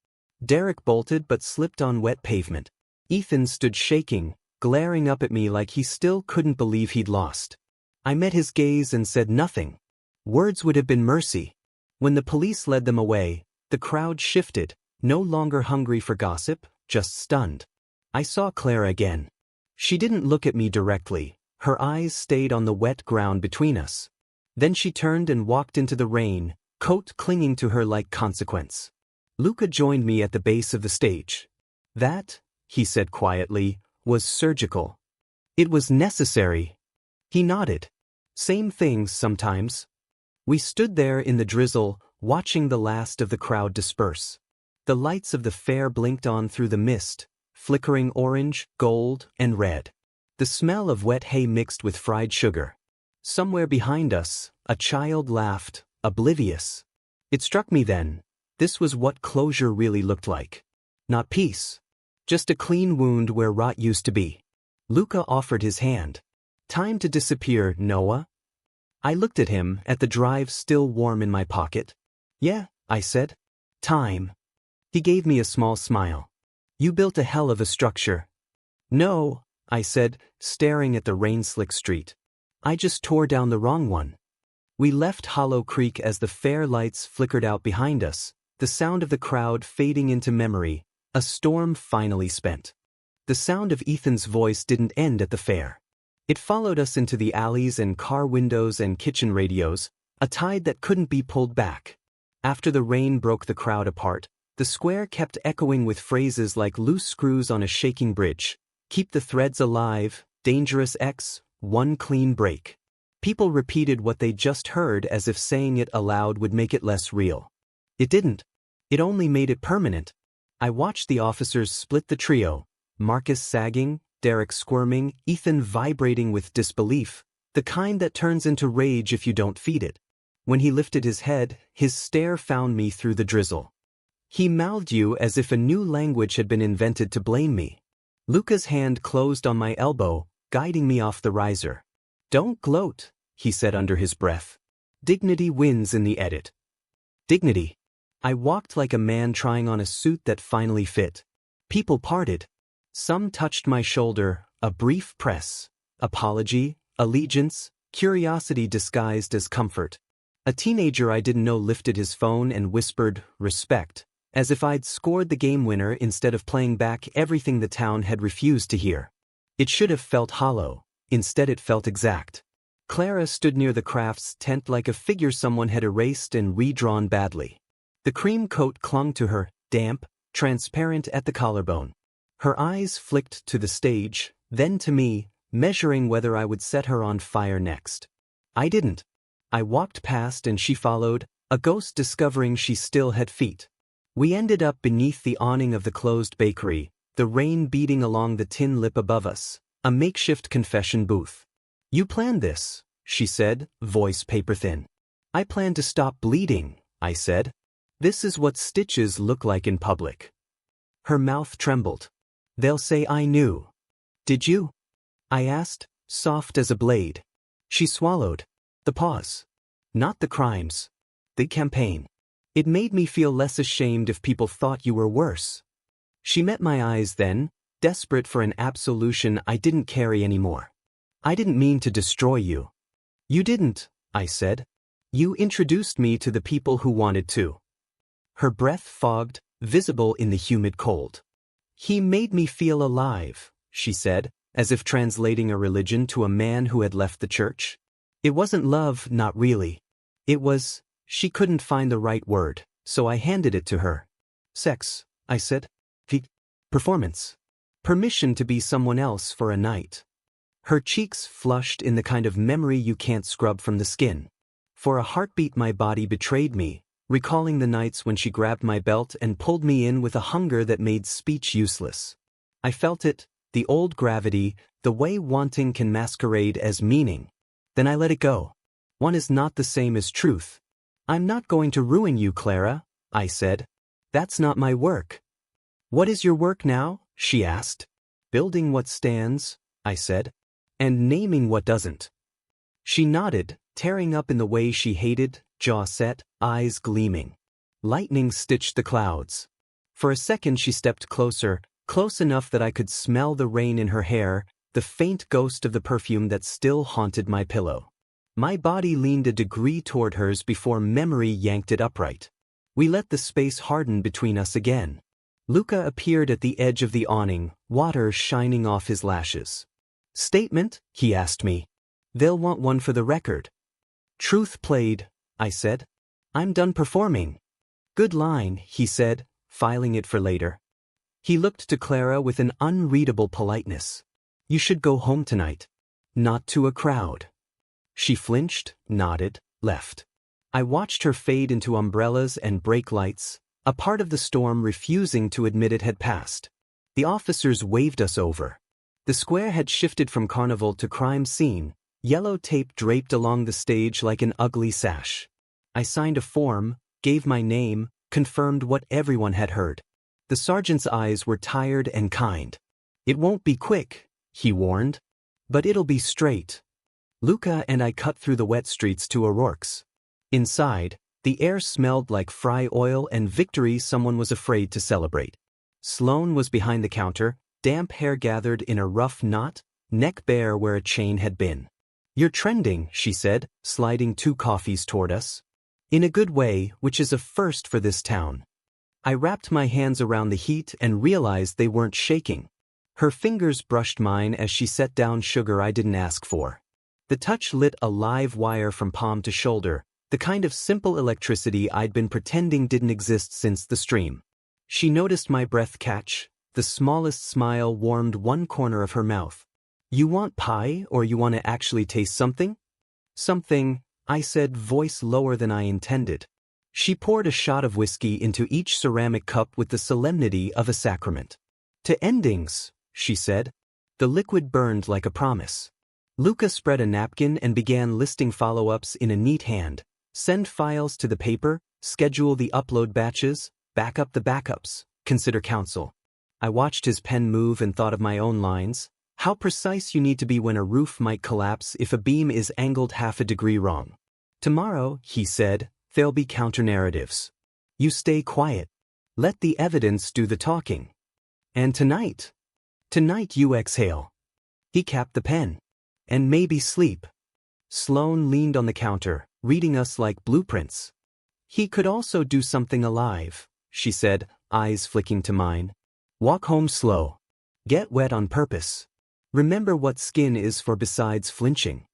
Derek bolted but slipped on wet pavement. Ethan stood shaking, glaring up at me like he still couldn't believe he'd lost. I met his gaze and said nothing. Words would have been mercy. When the police led them away, the crowd shifted, no longer hungry for gossip, just stunned. I saw Clara again. She didn't look at me directly. Her eyes stayed on the wet ground between us. Then she turned and walked into the rain, coat clinging to her like consequence. Luca joined me at the base of the stage. "That," he said quietly, "was surgical. It was necessary." He nodded. "Same things sometimes." We stood there in the drizzle, watching the last of the crowd disperse. The lights of the fair blinked on through the mist, flickering orange, gold, and red. The smell of wet hay mixed with fried sugar. Somewhere behind us, a child laughed, oblivious. It struck me then, this was what closure really looked like. Not peace. Just a clean wound where rot used to be. Luca offered his hand. Time to disappear, Noah. I looked at him, at the drive still warm in my pocket. Yeah, I said. Time. He gave me a small smile. You built a hell of a structure. No, I said, staring at the rain-slick street. I just tore down the wrong one. We left Hollow Creek as the fair lights flickered out behind us, the sound of the crowd fading into memory, a storm finally spent. The sound of Ethan's voice didn't end at the fair. It followed us into the alleys and car windows and kitchen radios, a tide that couldn't be pulled back. After the rain broke the crowd apart, the square kept echoing with phrases like loose screws on a shaking bridge, keep the threads alive, dangerous X, one clean break. People repeated what they just heard as if saying it aloud would make it less real. It didn't. It only made it permanent. I watched the officers split the trio, Marcus sagging, Derek squirming, Ethan vibrating with disbelief, the kind that turns into rage if you don't feed it. When he lifted his head, his stare found me through the drizzle. He mouthed you as if a new language had been invented to blame me. Luca's hand closed on my elbow, guiding me off the riser. Don't gloat, he said under his breath. Dignity wins in the edit. Dignity. I walked like a man trying on a suit that finally fit. People parted. Some touched my shoulder, a brief press, apology, allegiance, curiosity disguised as comfort. A teenager I didn't know lifted his phone and whispered, respect, as if I'd scored the game winner instead of playing back everything the town had refused to hear. It should have felt hollow, instead it felt exact. Clara stood near the crafts tent like a figure someone had erased and redrawn badly. The cream coat clung to her, damp, transparent at the collarbone. Her eyes flicked to the stage, then to me, measuring whether I would set her on fire next. I didn't. I walked past and she followed, a ghost discovering she still had feet. We ended up beneath the awning of the closed bakery, the rain beating along the tin lip above us, a makeshift confession booth. You planned this, she said, voice paper-thin. I planned to stop bleeding, I said. This is what stitches look like in public. Her mouth trembled. They'll say I knew. Did you? I asked, soft as a blade. She swallowed. The pause. Not the crimes. The campaign. It made me feel less ashamed if people thought you were worse. She met my eyes then, desperate for an absolution I didn't carry anymore. I didn't mean to destroy you. You didn't, I said. You introduced me to the people who wanted to. Her breath fogged, visible in the humid cold. He made me feel alive, she said, as if translating a religion to a man who had left the church. It wasn't love, not really. It was, she couldn't find the right word, so I handed it to her. Sex, I said. Performance. Permission to be someone else for a night. Her cheeks flushed in the kind of memory you can't scrub from the skin. For a heartbeat my body betrayed me, recalling the nights when she grabbed my belt and pulled me in with a hunger that made speech useless. I felt it, the old gravity, the way wanting can masquerade as meaning. Then I let it go. One is not the same as truth. I'm not going to ruin you, Clara, I said. That's not my work. What is your work now? She asked. Building what stands, I said. And naming what doesn't. She nodded, tearing up in the way she hated, jaw set, eyes gleaming. Lightning stitched the clouds. For a second she stepped closer, close enough that I could smell the rain in her hair, the faint ghost of the perfume that still haunted my pillow. My body leaned a degree toward hers before memory yanked it upright. We let the space harden between us again. Luca appeared at the edge of the awning, water shining off his lashes. Statement? He asked me. They'll want one for the record. Truth played, I said. I'm done performing. Good line, he said, filing it for later. He looked to Clara with an unreadable politeness. You should go home tonight. Not to a crowd. She flinched, nodded, left. I watched her fade into umbrellas and brake lights, a part of the storm refusing to admit it had passed. The officers waved us over. The square had shifted from carnival to crime scene, yellow tape draped along the stage like an ugly sash. I signed a form, gave my name, confirmed what everyone had heard. The sergeant's eyes were tired and kind. "It won't be quick," he warned. "But it'll be straight." Luca and I cut through the wet streets to O'Rourke's. Inside, the air smelled like fry oil and victory someone was afraid to celebrate. Sloane was behind the counter, damp hair gathered in a rough knot, neck bare where a chain had been. "You're trending," she said, sliding 2 coffees toward us. "In a good way, which is a first for this town." I wrapped my hands around the heat and realized they weren't shaking. Her fingers brushed mine as she set down sugar I didn't ask for. The touch lit a live wire from palm to shoulder, the kind of simple electricity I'd been pretending didn't exist since the stream. She noticed my breath catch. The smallest smile warmed one corner of her mouth. "You want pie, or you want to actually taste something?" "Something," I said, voice lower than I intended. She poured a shot of whiskey into each ceramic cup with the solemnity of a sacrament. "To endings," she said. The liquid burned like a promise. Luca spread a napkin and began listing follow-ups in a neat hand. "Send files to the paper, schedule the upload batches, back up the backups, consider counsel." I watched his pen move and thought of my own lines. How precise you need to be when a roof might collapse if a beam is angled half a degree wrong. "Tomorrow," he said, "there'll be counter-narratives. You stay quiet. Let the evidence do the talking. And tonight you exhale." He capped the pen. "And maybe sleep." Sloane leaned on the counter, reading us like blueprints. "He could also do something alive," she said, eyes flicking to mine. "Walk home slow. Get wet on purpose. Remember what skin is for besides flinching."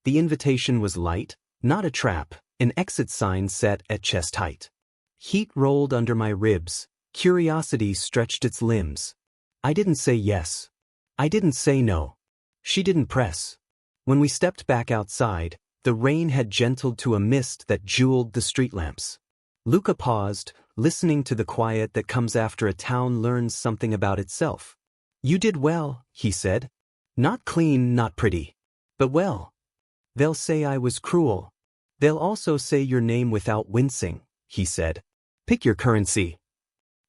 The invitation was light, not a trap, an exit sign set at chest height. Heat rolled under my ribs, curiosity stretched its limbs. I didn't say yes. I didn't say no. She didn't press. When we stepped back outside, the rain had gentled to a mist that jeweled the street lamps. Luca paused, listening to the quiet that comes after a town learns something about itself. "You did well," he said. "Not clean, not pretty. But well. They'll say I was cruel. They'll also say your name without wincing," he said. "Pick your currency."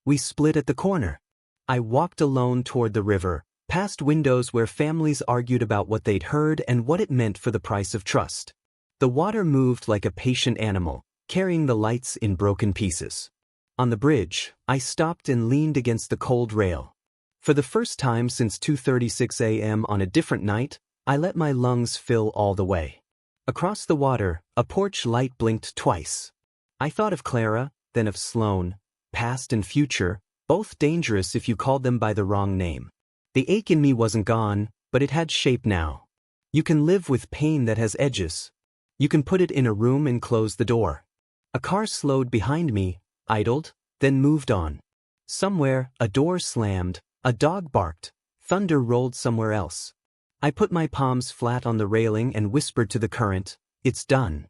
We split at the corner. I walked alone toward the river, past windows where families argued about what they'd heard and what it meant for the price of trust. The water moved like a patient animal, carrying the lights in broken pieces. On the bridge, I stopped and leaned against the cold rail. For the first time since 2:36 a.m. on a different night, I let my lungs fill all the way. Across the water, a porch light blinked twice. I thought of Clara, then of Sloane, past and future, both dangerous if you called them by the wrong name. The ache in me wasn't gone, but it had shape now. You can live with pain that has edges. You can put it in a room and close the door. A car slowed behind me, idled, then moved on. Somewhere, a door slammed, a dog barked, thunder rolled somewhere else. I put my palms flat on the railing and whispered to the current, "It's done."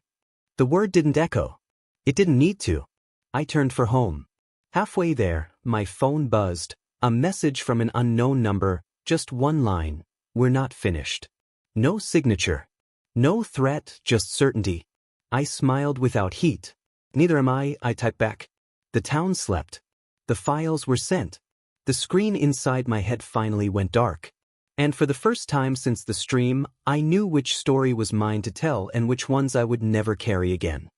The word didn't echo. It didn't need to. I turned for home. Halfway there, my phone buzzed, a message from an unknown number, just one line, "We're not finished." No signature. No threat, just certainty. I smiled without heat. "Neither am I typed back. The town slept. The files were sent. The screen inside my head finally went dark. And for the first time since the stream, I knew which story was mine to tell and which ones I would never carry again.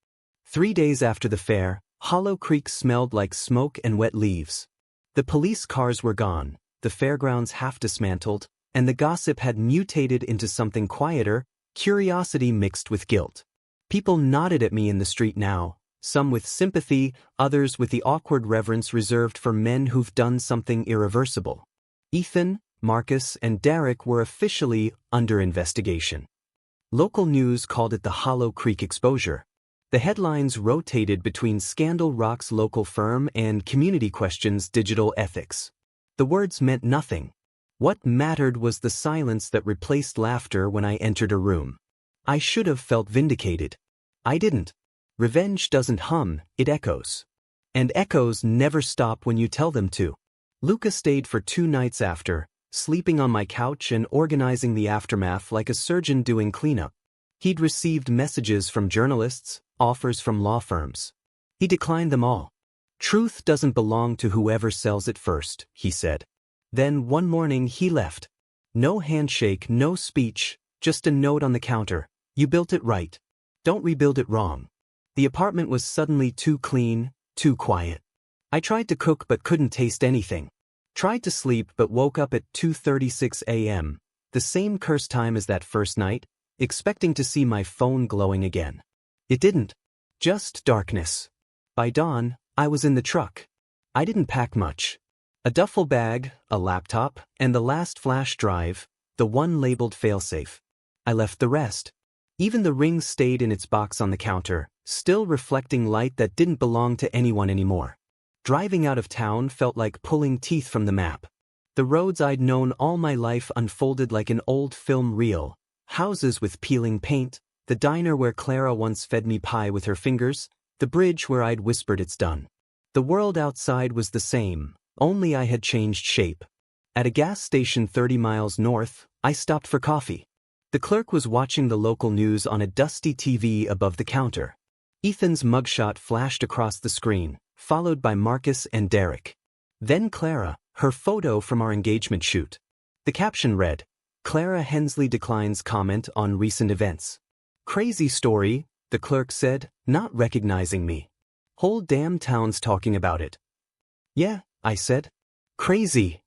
3 days after the fair, Hollow Creek smelled like smoke and wet leaves. The police cars were gone, the fairgrounds half dismantled, and the gossip had mutated into something quieter, curiosity mixed with guilt. People nodded at me in the street now, some with sympathy, others with the awkward reverence reserved for men who've done something irreversible. Ethan, Marcus, and Derek were officially under investigation. Local news called it the Hollow Creek exposure. The headlines rotated between Scandal Rock's local firm and Community Questions digital ethics. The words meant nothing. What mattered was the silence that replaced laughter when I entered a room. I should have felt vindicated. I didn't. Revenge doesn't hum, it echoes. And echoes never stop when you tell them to. Luca stayed for 2 nights after, sleeping on my couch and organizing the aftermath like a surgeon doing cleanup. He'd received messages from journalists, offers from law firms. He declined them all. Truth doesn't belong to whoever sells it first, he said. Then one morning he left. No handshake, no speech, just a note on the counter. You built it right. Don't rebuild it wrong. The apartment was suddenly too clean, too quiet. I tried to cook but couldn't taste anything. Tried to sleep but woke up at 2:36 a.m., the same cursed time as that first night, expecting to see my phone glowing again. It didn't. Just darkness. By dawn, I was in the truck. I didn't pack much. A duffel bag, a laptop, and the last flash drive, the one labeled failsafe. I left the rest. Even the ring stayed in its box on the counter, still reflecting light that didn't belong to anyone anymore. Driving out of town felt like pulling teeth from the map. The roads I'd known all my life unfolded like an old film reel. Houses with peeling paint, the diner where Clara once fed me pie with her fingers, the bridge where I'd whispered it's done. The world outside was the same, only I had changed shape. At a gas station 30 miles north, I stopped for coffee. The clerk was watching the local news on a dusty TV above the counter. Ethan's mugshot flashed across the screen, followed by Marcus and Derek. Then Clara, her photo from our engagement shoot. The caption read, "Clara Hensley declines comment on recent events." "Crazy story," the clerk said, not recognizing me. "Whole damn town's talking about it." "Yeah," I said. "Crazy."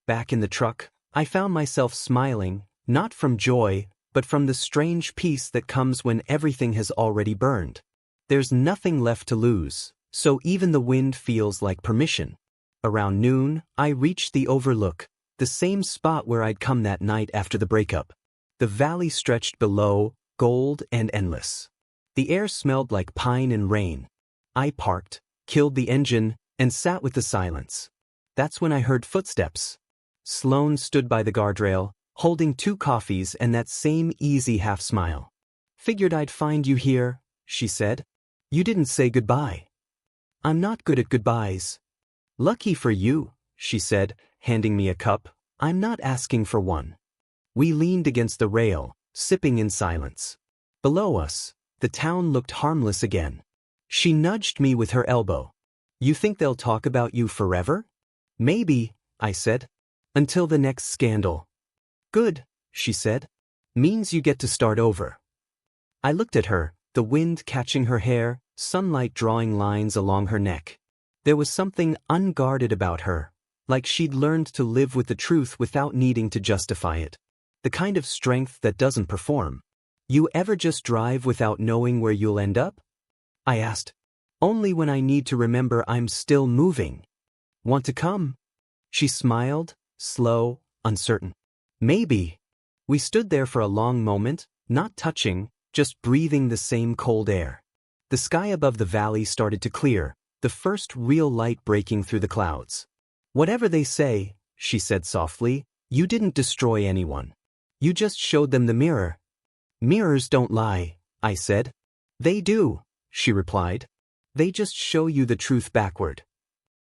Back in the truck, I found myself smiling, not from joy, but from the strange peace that comes when everything has already burned. There's nothing left to lose, so even the wind feels like permission. Around noon, I reached the overlook, the same spot where I'd come that night after the breakup. The valley stretched below, gold and endless. The air smelled like pine and rain. I parked, killed the engine, and sat with the silence. That's when I heard footsteps. Sloane stood by the guardrail, holding 2 coffees and that same easy half-smile. "Figured I'd find you here," she said. "You didn't say goodbye." "I'm not good at goodbyes." "Lucky for you," she said, handing me a cup. "I'm not asking for one." We leaned against the rail, sipping in silence. Below us, the town looked harmless again. She nudged me with her elbow. "You think they'll talk about you forever?" "Maybe," I said. "Until the next scandal." "Good," she said. "Means you get to start over." I looked at her, the wind catching her hair, sunlight drawing lines along her neck. There was something unguarded about her, like she'd learned to live with the truth without needing to justify it. The kind of strength that doesn't perform. "You ever just drive without knowing where you'll end up?" I asked. "Only when I need to remember I'm still moving." "Want to come?" She smiled, slow, uncertain. "Maybe." We stood there for a long moment, not touching, just breathing the same cold air. The sky above the valley started to clear, the first real light breaking through the clouds. "Whatever they say," she said softly, "you didn't destroy anyone. You just showed them the mirror." "Mirrors don't lie," I said. "They do," she replied. "They just show you the truth backward."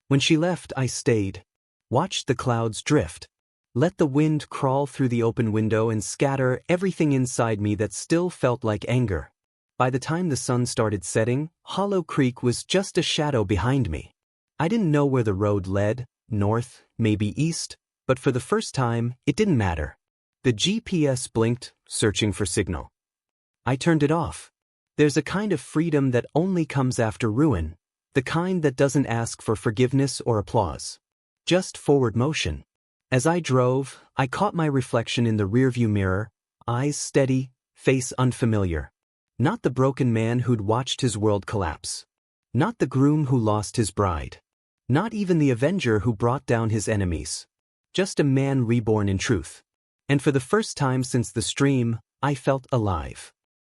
When she left, I stayed. Watched the clouds drift. Let the wind crawl through the open window and scatter everything inside me that still felt like anger. By the time the sun started setting, Hollow Creek was just a shadow behind me. I didn't know where the road led, north, maybe east, but for the first time, it didn't matter. The GPS blinked, searching for signal. I turned it off. There's a kind of freedom that only comes after ruin, the kind that doesn't ask for forgiveness or applause. Just forward motion. As I drove, I caught my reflection in the rearview mirror, eyes steady, face unfamiliar. Not the broken man who'd watched his world collapse. Not the groom who lost his bride. Not even the avenger who brought down his enemies. Just a man reborn in truth. And for the first time since the stream, I felt alive.